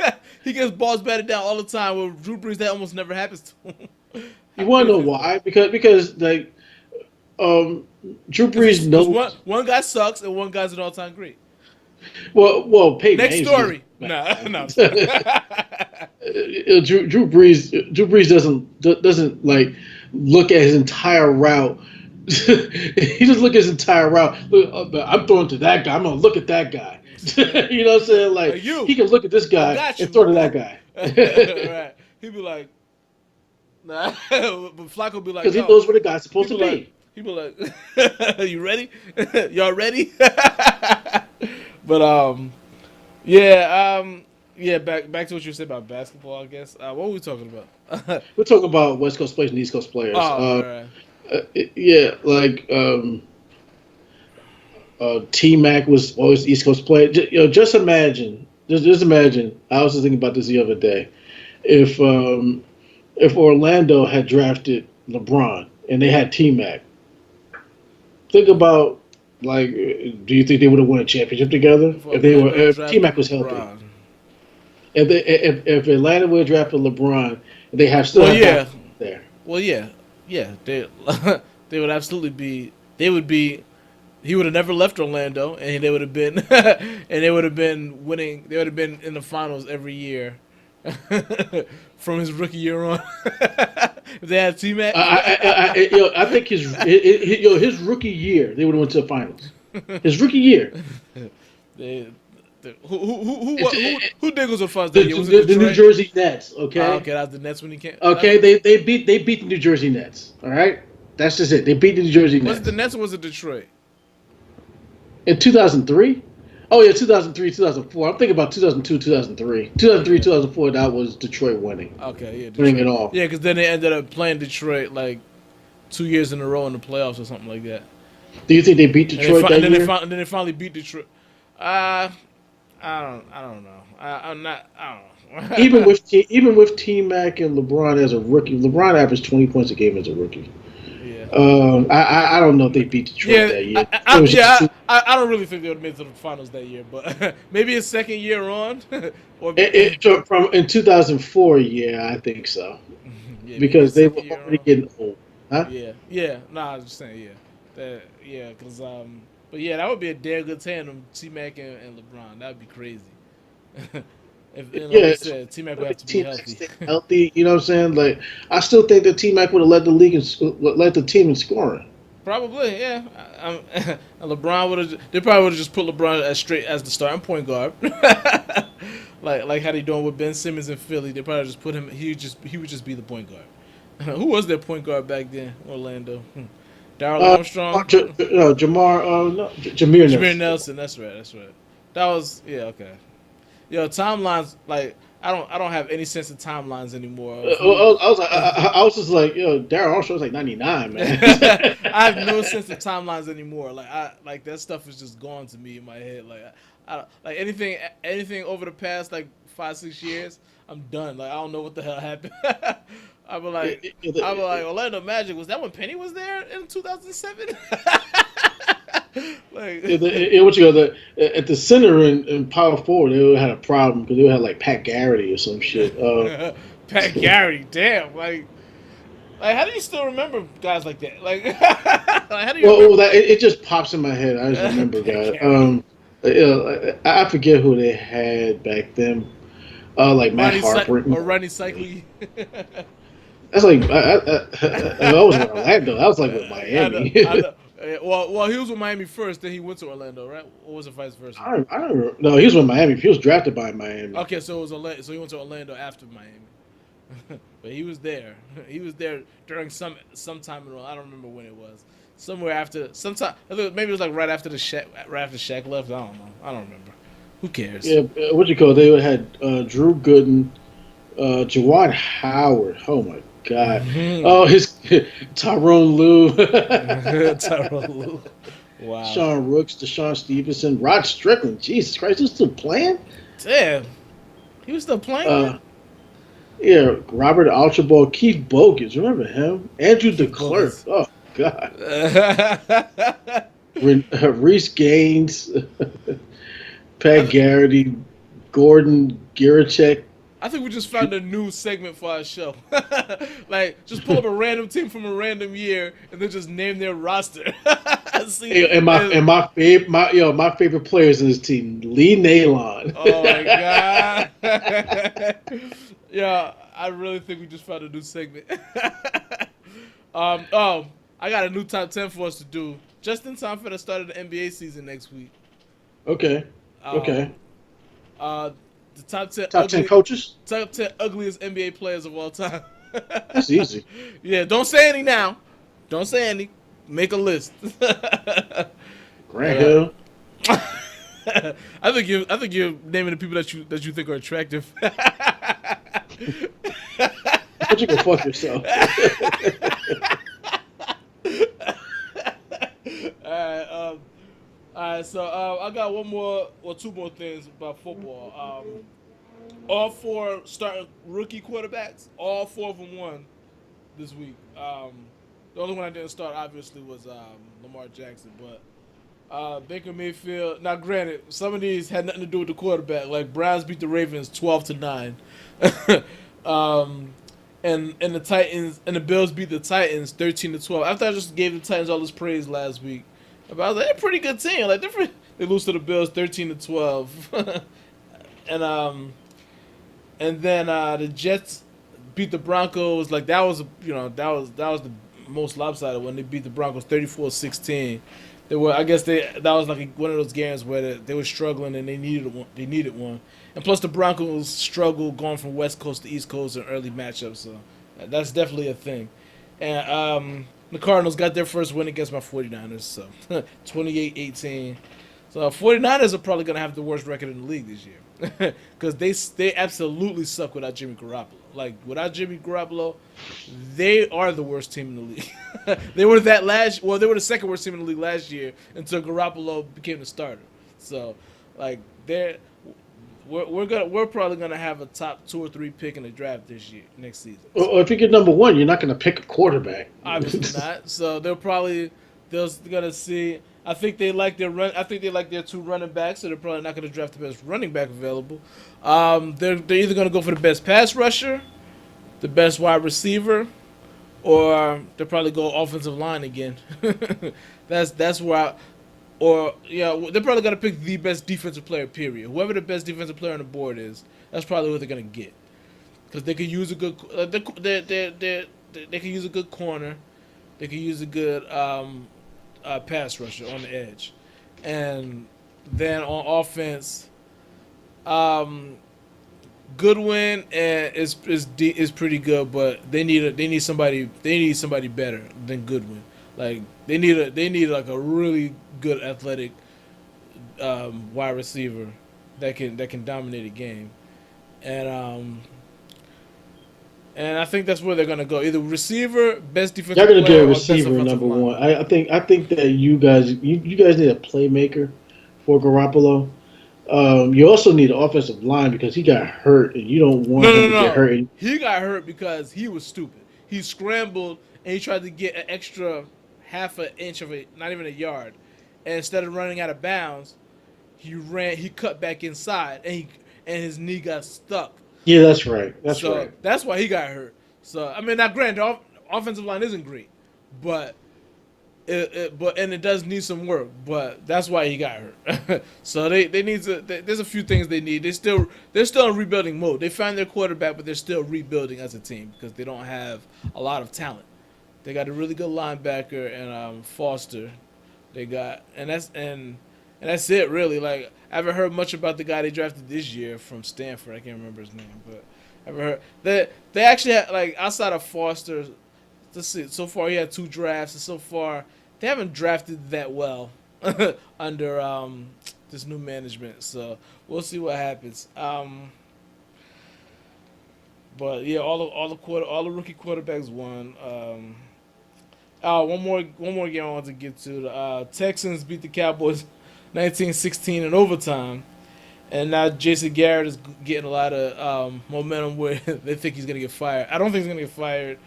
He gets balls batted down all the time. Where Drew Brees, that almost never happens to him. You How want to know crazy is that? why? Because like Drew Brees Because knows. one guy sucks and one guy's an all time great. Well, Peyton Next Manning's just story. No, no, I'm sorry. Drew Brees doesn't like look at his entire route. He just look at his entire route. Look, I'm throwing to that guy. I'm gonna look at that guy. You know what I'm saying? Like You, he can look at this I guy got and you. throw to that guy Right. He'd be like, nah. But Flacco be like, because he no. knows where the guy's He supposed be to like, be. he be like, you ready? Y'all ready? But yeah. Back to what you said about basketball. I guess. What were we talking about? We're talking about West Coast players and East Coast players. Oh, right. Yeah, like T Mac was always the East Coast player. Just imagine, just imagine. I was just thinking about this the other day. If Orlando had drafted LeBron and they had T Mac, think about like, do you think they would have won a championship together If Orlando if T Mac drafted was healthy? LeBron. If Atlanta would have drafted LeBron, they have still Well, have yeah. Boston there. Well, yeah. Yeah. They they would absolutely be. They would be. He would have never left Orlando, and they would have been, and they would have been winning. They would have been in the finals every year, from his rookie year on. If they had T Mac, I think his rookie year they would have went to the finals. His rookie year, they, who Diggles the finals the, that year? Was it the New Detroit? Jersey Nets. Okay, Okay, that was the Nets when he came. okay, they beat the New Jersey Nets. All right, that's just it. They beat the New Jersey Was it Nets the Nets or was it Detroit? in 2003. Oh yeah, 2003, 2004. I'm thinking about 2002, 2003. 2003, Yeah. 2004. That was Detroit Okay, yeah, winning it Detroit. all. Yeah, because then they ended up playing Detroit like 2 years in a row in the playoffs or something like that. Do you think they beat And they Detroit that year? and then they finally beat Detroit. Uh, I don't know. I'm not. I don't know. Even with T Mac and LeBron as a rookie, LeBron averaged 20 points a game as a rookie. Yeah. I don't know if they beat Detroit Yeah, that year. It was just too. I don't really think they would have made it to the finals that year, but maybe a second year on, or From in 2004, yeah, I think so yeah, maybe a because they were second year already on. getting old. Huh? Yeah, yeah. Nah, I was just saying, yeah, because but yeah, that would be a damn good tandem, T Mac and LeBron. That would be crazy. If and like you Yeah, said, T Mac would have if to be T Mac healthy. stayed healthy, you know what I'm saying? Like, I still think that T Mac would have led the league and led the team in scoring. Probably, yeah. And LeBron would have. They probably would have just put LeBron as straight as the starting point guard, like how they doing with Ben Simmons in Philly. They probably just put him. He would just be the point guard. Who was their point guard back then? Orlando. Darrell Armstrong. Jameer Jameer Nelson. Nelson. That's right. That's right. That was yeah. Okay. Yo, timelines like I don't have any sense of timelines anymore. Of who I was just like, yo, Darren Armstrong was like 99, man. I have no sense of timelines anymore. Like that stuff is just gone to me in my head. Like anything over the past like 5-6 years, I'm done. Like I don't know what the hell happened. I'm like Orlando Magic, was that when Penny was there in 2007? Like What you got at the center in power forward, they had a problem because they had like Pat Garrity or some shit. Pat Garrity, damn, like how do you still remember guys like that? Like how do you remember it just pops in my head. I just remember Pat guys. Garrity? I forget who they had back then. Like Matt Harper. Ronnie Cycli. That's like I was in Orlando. I was like with Miami. I know. Well, he was with Miami first, then he went to Orlando, right? Or was it vice versa? I don't know. He was with Miami. He was drafted by Miami. Okay, so it was Orlando. So he went to Orlando after Miami, but he was there. He was there during some time in. I don't remember when it was. Somewhere after, sometime maybe it was like right after Shaq left. I don't know. I don't remember. Who cares? Yeah, what you call? They had Drew Gooden, Jawad Howard. Oh my God. Oh, his Tyrone Lue, Tyrone Lue. Wow. Sean Rooks, Deshaun Stevenson, Rod Strickland. Jesus Christ, he's still playing? Damn. He was still playing? Yeah, Robert Archibald, Keith Bogus. Remember him? Andrew DeClerc. Oh, God. Reese Gaines, Pat Garrity, Gordon Girachek. I think we just found a new segment for our show. Like, just pull up a random team from a random year and then just name their roster. My favorite players in this team, Lee Nalon. Oh my God! Yeah, I really think we just found a new segment. I got a new top 10 for us to do just in time for the start of the NBA season next week. Okay. The top 10 10 coaches. Top 10 ugliest NBA players of all time. That's easy. Yeah, don't say any now. Don't say any. Make a list. Grant Hill. I think you're naming the people that you think are attractive. But you can fuck yourself. Alright, so I got two more things about football. All four starting rookie quarterbacks, all four of them won this week. The only one I didn't start, obviously, was Lamar Jackson. But Baker Mayfield. Now, granted, some of these had nothing to do with the quarterback. Like Browns beat the Ravens 12-9, and the Titans and the Bills beat the Titans 13-12. After I just gave the Titans all this praise last week, but I was like, they're a pretty good team. Like they lose to the Bills 13-12, and then the Jets beat the Broncos. Like that was the most lopsided when they beat the Broncos 34-16. That was like one of those games where they were struggling and they needed one. And plus the Broncos struggled going from West Coast to East Coast in early matchups, so that's definitely a thing. And the Cardinals got their first win against my 49ers, so 28-18. So 49ers are probably going to have the worst record in the league this year because they absolutely suck without Jimmy Garoppolo. Like without Jimmy Garoppolo, they are the worst team in the league. They were they were the second worst team in the league last year until Garoppolo became the starter. So like we're probably gonna have a top 2 or 3 pick in the draft next season. So, Or if you get number one, you're not going to pick a quarterback. obviously not. So they're gonna see. I think they like their run. I think they like their 2 running backs, so they're probably not gonna draft the best running back available. They're either gonna go for the best pass rusher, the best wide receiver, or they'll probably go offensive line again. That's where or yeah, they're probably gonna pick the best defensive player. Period. Whoever the best defensive player on the board is, that's probably what they're gonna get because they could use a good. They could use a good corner. They could use a good pass rusher on the edge, and then on offense, Goodwin is pretty good, but they need somebody better than Goodwin. Like they need like a really good athletic wide receiver that can dominate a game, and and I think that's where they're gonna go. Either receiver, best defensive Y'all going to player, get a or best receiver offensive number line. one. I think that you guys need a playmaker for Garoppolo. You also need an offensive line because he got hurt, and you don't No, want him no, to get no. hurt. He got hurt because he was stupid. He scrambled and he tried to get an extra half an inch of it, not even a yard. And instead of running out of bounds, he cut back inside and his knee got stuck. Yeah, that's right. That's So right. that's why he got hurt. So I mean, now granted, the offensive line isn't great, but it does need some work, but that's why he got hurt. So they need to. There's a few things they need. They're still in rebuilding mode. They found their quarterback, but they're still rebuilding as a team because they don't have a lot of talent. They got a really good linebacker and Foster. They got and that's it really. Like I haven't heard much about the guy they drafted this year from Stanford. I can't remember his name, but I haven't heard they actually had like outside of Foster. Let's see. So far, he had 2 drafts, and so far they haven't drafted that well under this new management. So we'll see what happens. But yeah, all the rookie quarterbacks won. One more game I want to get to. The Texans beat the Cowboys 19-16 in overtime. And now Jason Garrett is getting a lot of momentum where they think he's going to get fired. I don't think he's going to get fired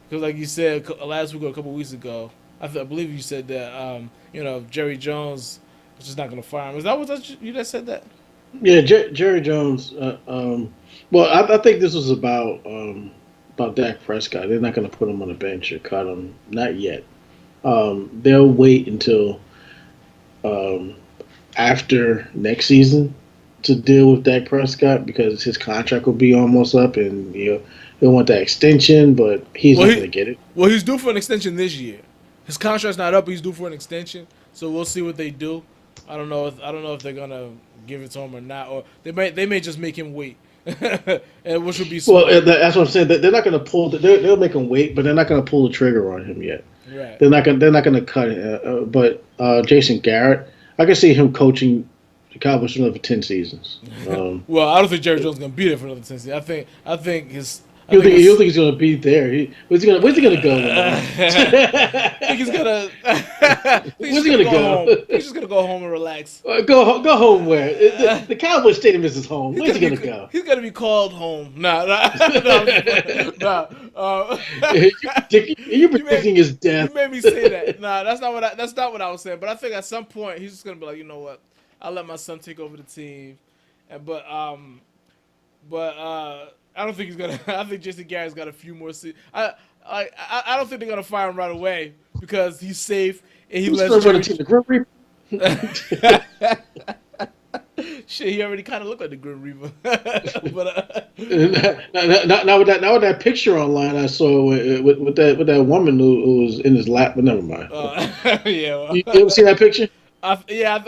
because, like you said last week or a couple weeks ago, I believe you said that Jerry Jones is just not going to fire him. Is that you that said that? Yeah, Jerry Jones. Well, I think this was about Dak Prescott. They're not going to put him on the bench or cut him. Not yet. They'll wait until um, after next season to deal with Dak Prescott because his contract will be almost up, and he'll want that extension, but he's Well, not going to get it. well, he's due for an extension this year. His contract's not up. He's due for an extension, so we'll see what they do. I don't know if they're gonna give it to him or not, or they may just make him wait, and which would be Well, smart. that's what I'm saying. They're not going to pull. They'll make him wait, but they're not going to pull the trigger on him yet. Right. They're not going to cut it. But Jason Garrett, I can see him coaching the Cowboys for another 10 seasons. Well, I don't think Jerry Jones is gonna be there for another 10 seasons. I think his. I You think think, you his, think he's going to be there? Where's he going to go? I think he's gonna. Where's he going to go? home. He's just gonna go home and relax. Go home where? The Cowboys Stadium is his home. Where's he going to go? He's gonna be called home. Nah. Nah. You're predicting his death. You made me say that. Nah, that's not what I was saying. But I think at some point he's just gonna be like, you know what? I'll let my son take over the team. But I don't think he's gonna. I think Jason Garrett's got a few more seasons. I don't think they're gonna fire him right away because he's safe and he Who's lets going to the Grim Reaper? Shit, he already kind of looked like the Grim Reaper. But Now with that picture online I saw with that woman who was in his lap, but never mind. yeah, well, You ever see that picture? I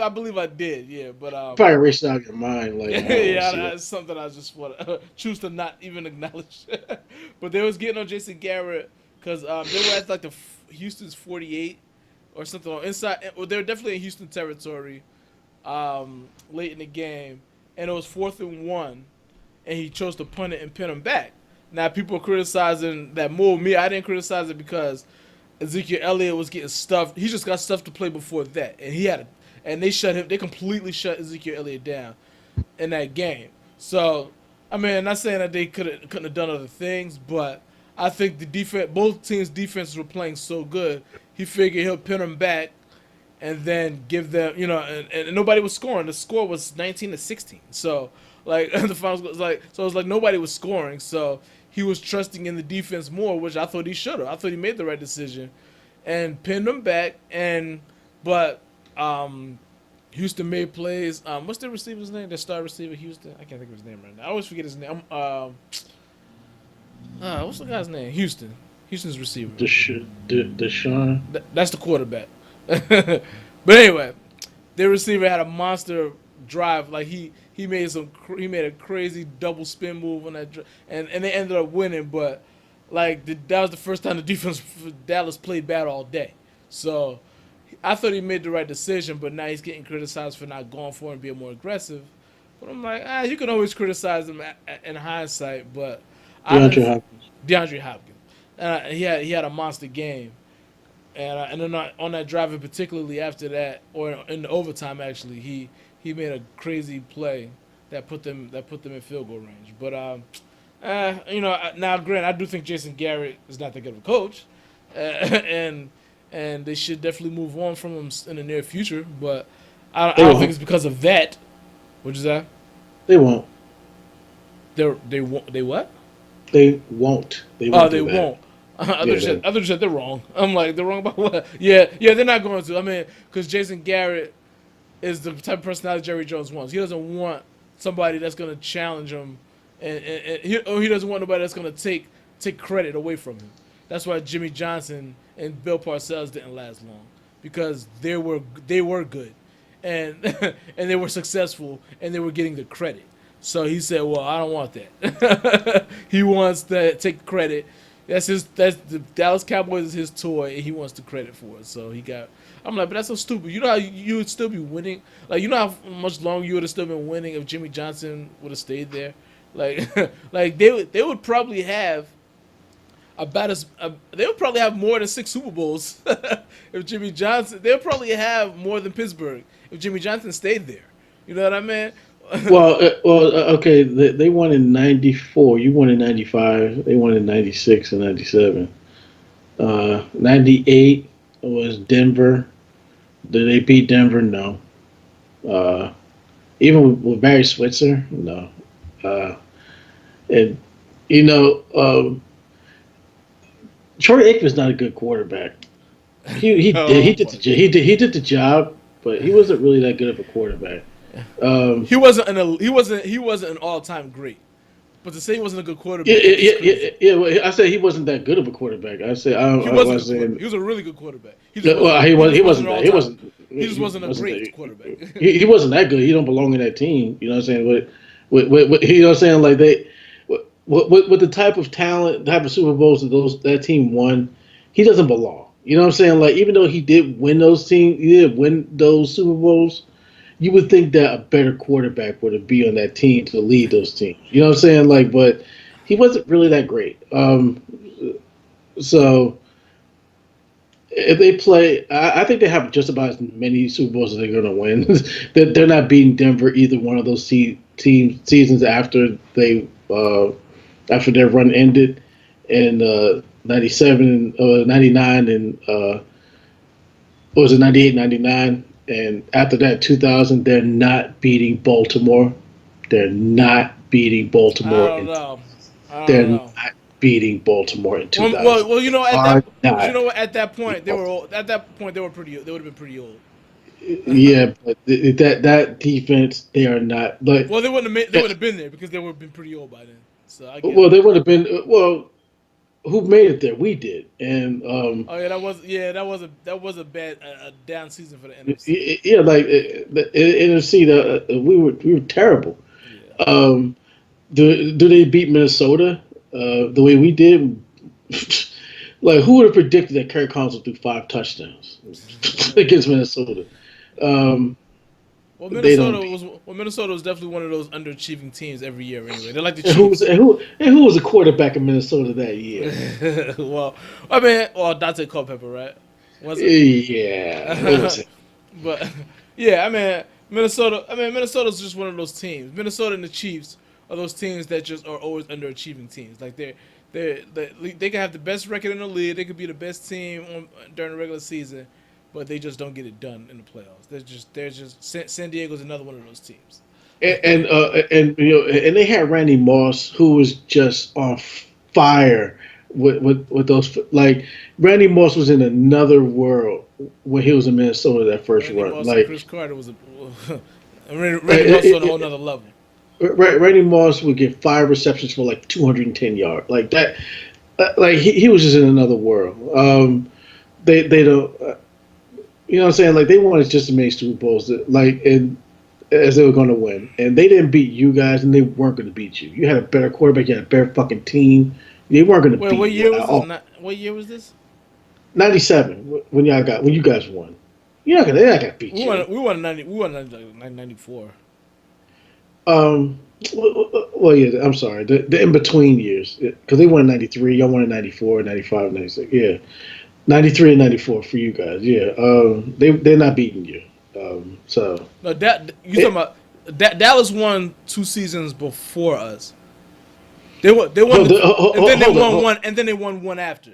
believe I did. Yeah, but Probably erased it out of your mind. Like, yeah, it's something I just want to choose to not even acknowledge. But they was getting on Jason Garrett because they were at like Houston's 48 or something on inside. Well, they were definitely in Houston territory. late in the game, and it was 4th and 1, and he chose to punt it and pin him back. Now people are criticizing that move. Me, I didn't criticize it because Ezekiel Elliott was getting stuffed. He just got stuff to play before that, and and they shut him. They completely shut Ezekiel Elliott down in that game. So, I mean, not saying that they couldn't have done other things, but I think the defense, both teams' defenses were playing so good. He figured he'll pin them back and then give them, and nobody was scoring. The score was 19-16. So, like the finals was like, so it was like nobody was scoring. So he was trusting in the defense more, which I thought he should have. I thought he made the right decision and pinned them back. But Houston made plays. What's the receiver's name? The star receiver, Houston. I can't think of his name right now. I always forget his name. What's the guy's name? Houston's receiver. Deshaun. That's the quarterback. But anyway, their receiver had a monster drive. Like he made a crazy double spin move on that, and they ended up winning. But like that was the first time the defense for Dallas played bad all day. So I thought he made the right decision, but now he's getting criticized for not going for it and being more aggressive. But I'm like, you can always criticize him in hindsight, but DeAndre Hopkins. He had a monster game, and then on that drive, and particularly after that, or in the overtime, actually, he made a crazy play that put them in field goal range. But now granted, I do think Jason Garrett is not that good of a coach, and they should definitely move on from him in the near future. But I don't think it's because of that. What'd you say? They won't. They won't. They what? They won't. They won't. Others said they're wrong. I'm like, they're wrong about what? Yeah, they're not going to. I mean, because Jason Garrett is the type of personality Jerry Jones wants. He doesn't want somebody that's going to challenge him, and he doesn't want nobody that's going to take credit away from him. That's why Jimmy Johnson and Bill Parcells didn't last long, because they were good, and and they were successful, and they were getting the credit. So he said, "Well, I don't want that." He wants to take credit. That's the Dallas Cowboys is his toy, and he wants the credit for it. So I'm like, but that's so stupid. You know how you would still be winning? Like, you know how much longer you would have still been winning if Jimmy Johnson would have stayed there? Like, like they would probably have they would probably have more than 6 Super Bowls if Jimmy Johnson. They would probably have more than Pittsburgh if Jimmy Johnson stayed there. You know what I mean? Okay. They won in '94. You won in '95. They won in '96 and '97. '98 was Denver. Did they beat Denver? No. Even with Barry Switzer? No. And Troy Aikman's not a good quarterback. He did the job, but he wasn't really that good of a quarterback. He wasn't an all-time great, but to say he wasn't a good quarterback. I said he wasn't that good of a quarterback. I said he was a really good quarterback. He just wasn't a great quarterback. He wasn't that good. He don't belong in that team. You know what I'm saying? With you know what I'm saying? Like with the type of talent, type of Super Bowls that team won, he doesn't belong. You know what I'm saying? Like, even though he did win those Super Bowls, you would think that a better quarterback would be on that team to lead those teams. You know what I'm saying? Like, but he wasn't really that great. So if they play, I think they have just about as many Super Bowls as they're going to win. They're not beating Denver either one of those seasons after their run ended in 97, 99, and what was it, 98, 99? And after that, 2000, they're not beating Baltimore. They're not beating Baltimore. I don't know. Not beating Baltimore in 2000. Well, at that point they were pretty. They would have been pretty old. Yeah, but that defense, they are not. Like, well, they would have been there because they would have been pretty old by then. So they would have been. Well, who made it there? We did, and that was a bad down season for the NFC. Yeah, like the NFC, we were terrible. Yeah. Do they beat Minnesota the way we did? Like, who would have predicted that Kirk Cousins would do 5 touchdowns against Minnesota? Well, They don't beat. Minnesota was definitely one of those underachieving teams every year. Anyway, they're like the And who was Chiefs. who was the quarterback in Minnesota that year? Well, I mean, well, Dante Culpepper, right? Was it? Yeah, it was him. But yeah, I mean, Minnesota. I mean, Minnesota's just one of those teams. Minnesota and the Chiefs are those teams that just are always underachieving teams. Like they can have the best record in the league. They could be the best team during the regular season, but they just don't get it done in the playoffs. They're just San Diego's another one of those teams. And and they had Randy Moss, who was just on fire with those. Like Randy Moss was in another world when he was in Minnesota that first Randy run. Moss and Like Chris Carter was a Randy Moss on a whole nother level. Randy Moss would get 5 receptions for like 210 yards, like that. Like he was just in another world. They don't, you know what I'm saying? Like they wanted just to make Super Bowls, and as they were going to win, and they didn't beat you guys, and they weren't going to beat you. You had a better quarterback, you had a better fucking team. They weren't going to Wait, beat what you year at was all. this? What year was this? 97 when you guys won. They're not gonna beat We you. won. We won 90. We won 94. Um, well, yeah, I'm sorry. The in between years, because they won in 93, y'all won in 94, 95, 96. Yeah, 93 and 94 for you guys. Yeah, they're not beating you. So No, that you talking about? Dallas won 2 seasons before us. They won. They won, and then they won one, and then they won one after.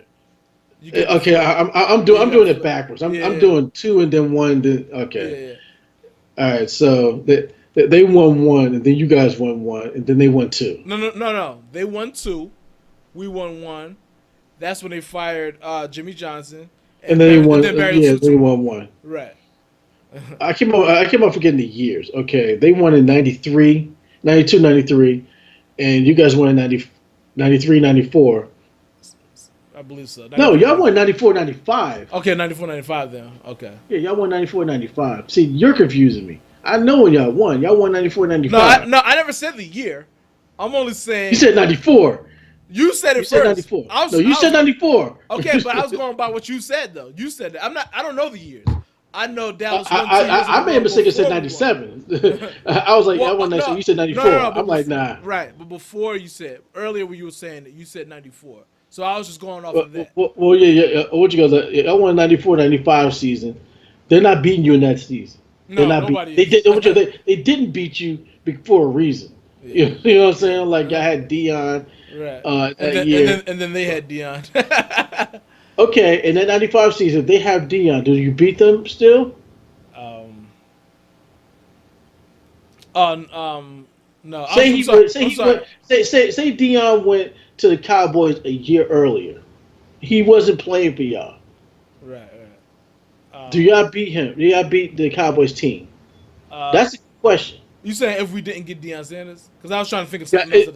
You get Okay, I'm doing it backwards. I'm yeah, doing two and then one. Then yeah, okay, yeah. all right. So they won one, and then you guys won one, and then they won two. No. They won two. We won one. That's when they fired Jimmy Johnson, And then Barry yeah, they Tutu. won one. Right. I came up forgetting the years. Okay, they won in 93, 92, 93, and you guys won in 93, 94. I believe so. No, 93, y'all won 94, 95. Okay, 94, 95 then. Okay. Yeah, y'all won 94, 95. See, you're confusing me. I know when y'all won. Y'all won 94, 95. No, I never said the year. I'm only saying You said 94. you said it You said first. 94. No, you said 94. Okay, but I was going by what you said though. You said that. I don't know the years. I know Dallas won 2 years. I made a mistake and said 97. I was like, I won 97. You said 94. I'm like, nah. Right, but before you said earlier when you were saying that you said 94. So I was just going off of that. Well, yeah. What you guys? I won 94, 95 season. They're not beating you in that season. No, They're not nobody. They didn't beat you for a reason. Yeah. You know what I'm saying? Like I had Dion Right. that year. And then they had Dion. Okay, in that 95 season, they have Dion. Do you beat them still? No. Say Dion went to the Cowboys a year earlier. He wasn't playing for y'all. Right. Do y'all beat him? Do y'all beat the Cowboys team? That's the question. You saying if we didn't get Deion Sanders? Because I was trying to think of something else at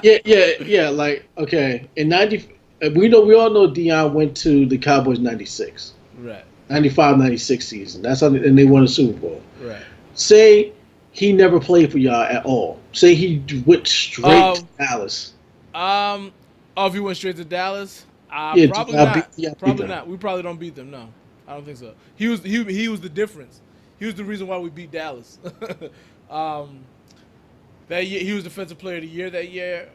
Yeah. the time. Yeah. Like okay, in 90, we all know Dion went to the Cowboys 96, Right. 95, 96 season. That's how, and they won a Super Bowl. Right. Say he never played for y'all at all. Say he went straight to Dallas. If he went straight to Dallas, Yeah, probably not. Probably not. We probably don't beat them. No, I don't think so. He was the difference. He was the reason why we beat Dallas. That year, he was defensive player of the year that year.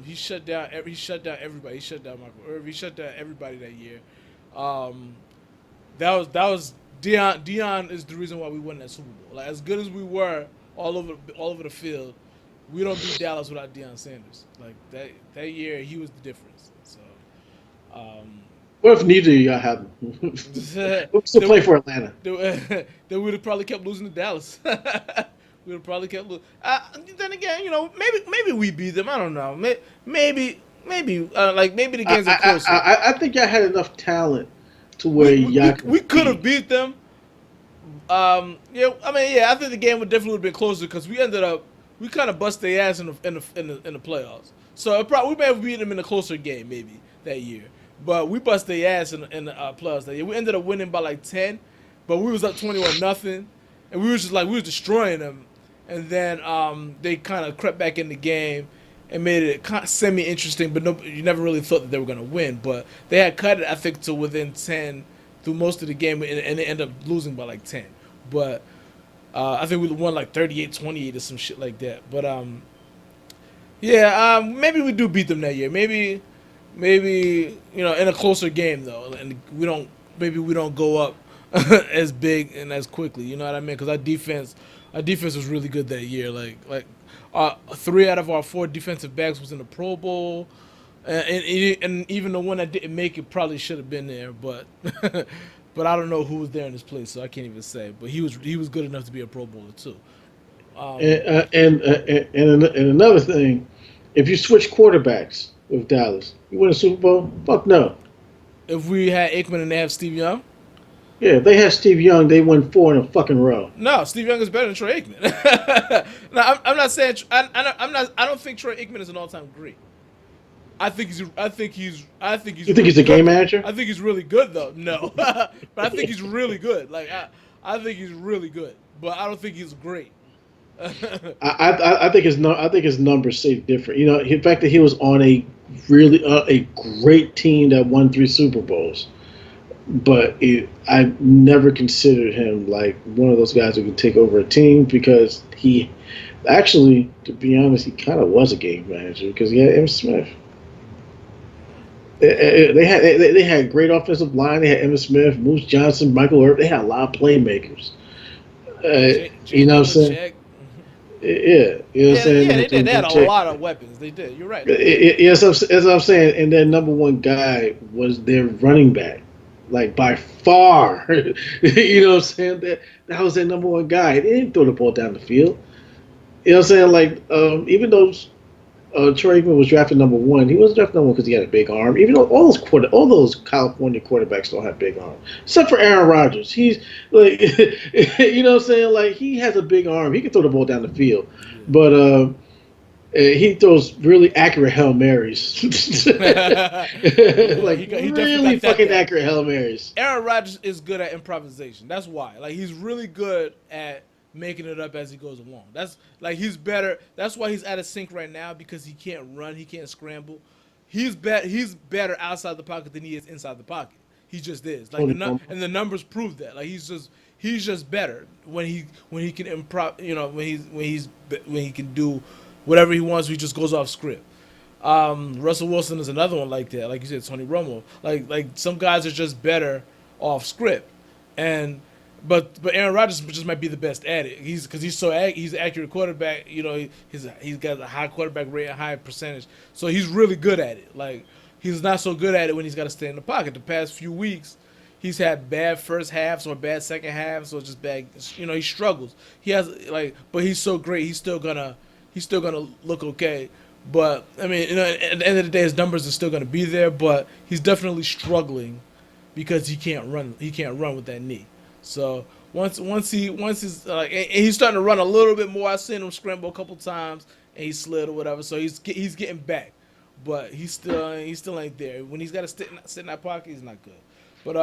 He shut down everybody. He shut down Michael Irvin. He shut down everybody that year. That was Dion. Dion is the reason why we won that Super Bowl. Like as good as we were all over the field, we don't beat Dallas without Deion Sanders. Like that year, he was the difference. So. What if neither of y'all had him? We'll still play for Atlanta. Then we'd have probably kept losing to Dallas. We'd have probably kept losing. Then again, maybe we beat them. I don't know. Maybe the games are closer. I think y'all had enough talent to where we could have beat them. I think the game would definitely have been closer because we kind of bust their ass in the playoffs. So we may have beaten them in a closer game maybe that year. But we bust their ass in the playoffs that year. We ended up winning by like 10, but we was up 21-0, and we was destroying them. And then they kind of crept back in the game and made it kind of semi-interesting, but you never really thought that they were going to win. But they had cut it, I think, to within 10 through most of the game, and they ended up losing by like 10. But I think we won like 38-28 or some shit like that. But yeah, maybe we do beat them that year. Maybe in a closer game though, and maybe we don't go up as big and as quickly. You know what I mean? Because our defense was really good that year. Like 3 out of our 4 defensive backs was in the Pro Bowl, and even the one that didn't make it probably should have been there, but but I don't know who was there in his place, so I can't even say. But he was good enough to be a Pro Bowler too. And another thing, if you switch quarterbacks with Dallas, you win a Super Bowl? Fuck no. If we had Aikman and they have Steve Young, Yeah, if they had Steve Young, they won 4 in a fucking row. no, Steve Young is better than Troy Aikman. No, I'm not saying I'm not. I don't think Troy Aikman is an all-time great. I think he's. You think he's a game manager? I think he's really good though. No, but I think he's really good. Like I think he's really good, but I don't think he's great. I think his numbers say different. The fact that he was on a really a great team that won 3 Super Bowls, but I never considered him like one of those guys who could take over a team because he actually, to be honest, he kind of was a game manager because he had M. Smith. They had a great offensive line. They had Emmitt Smith, Moose Johnson, Michael Irvin. They had a lot of playmakers. You know what I'm saying? Yeah, you know what I'm saying? Yeah, they did. They had a lot of weapons. They did. You're right. Yes, as I'm saying, and their number one guy was their running back, like by far. You know what I'm saying? That was their number one guy. They didn't throw the ball down the field. You know what I'm saying? Like even though Troy Aikman was drafted number 1, he wasn't drafted number 1 because he had a big arm. Even though all those California quarterbacks don't have big arms, except for Aaron Rodgers. He's like, you know what I'm saying? Like he has a big arm. He can throw the ball down the field, but he throws really accurate Hail Marys. Like he really fucking accurate Hail Marys. Aaron Rodgers is good at improvisation. That's why. Like he's really good at making it up as he goes along. That's like he's better. That's why he's out of sync right now because he can't run, he can't scramble. He's better outside the pocket than he is inside the pocket. He just is. Like and the numbers prove that. Like he's just better when he can improv. When he can do whatever he wants. He just goes off script. Russell Wilson is another one like that. Like you said, Tony Romo. Like some guys are just better off script, But Aaron Rodgers just might be the best at it. He's an accurate quarterback. He's got a high quarterback rate, a high percentage. So he's really good at it. Like he's not so good at it when he's got to stay in the pocket. The past few weeks, he's had bad first halves or bad second halves or just bad. He struggles. He has but he's so great. He's still gonna look okay. But I mean, at the end of the day, his numbers are still gonna be there. But he's definitely struggling because he can't run. He can't run with that knee. So once he's and he's starting to run a little bit more. I've seen him scramble a couple times and he slid or whatever. So he's getting back, but he still ain't there. When he's got to sit in that pocket, he's not good. But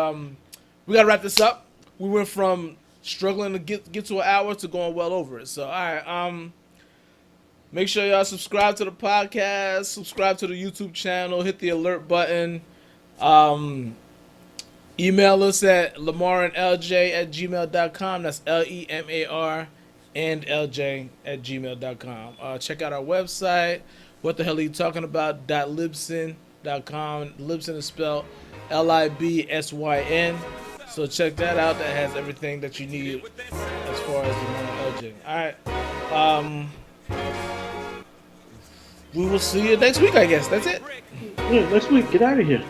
we gotta wrap this up. We went from struggling to get to an hour to going well over it. So all right, make sure y'all subscribe to the podcast, subscribe to the YouTube channel, hit the alert button. Email us at lemarandlj@gmail.com. That's LEMAR and LJ@gmail.com. Check out our website. What the hell are you talking about? .libsyn.com. Libsyn is spelled LIBSYN. So check that out. That has everything that you need as far as Lemar LJ. All right. We will see you next week, I guess. That's it. Yeah, next week. Get out of here.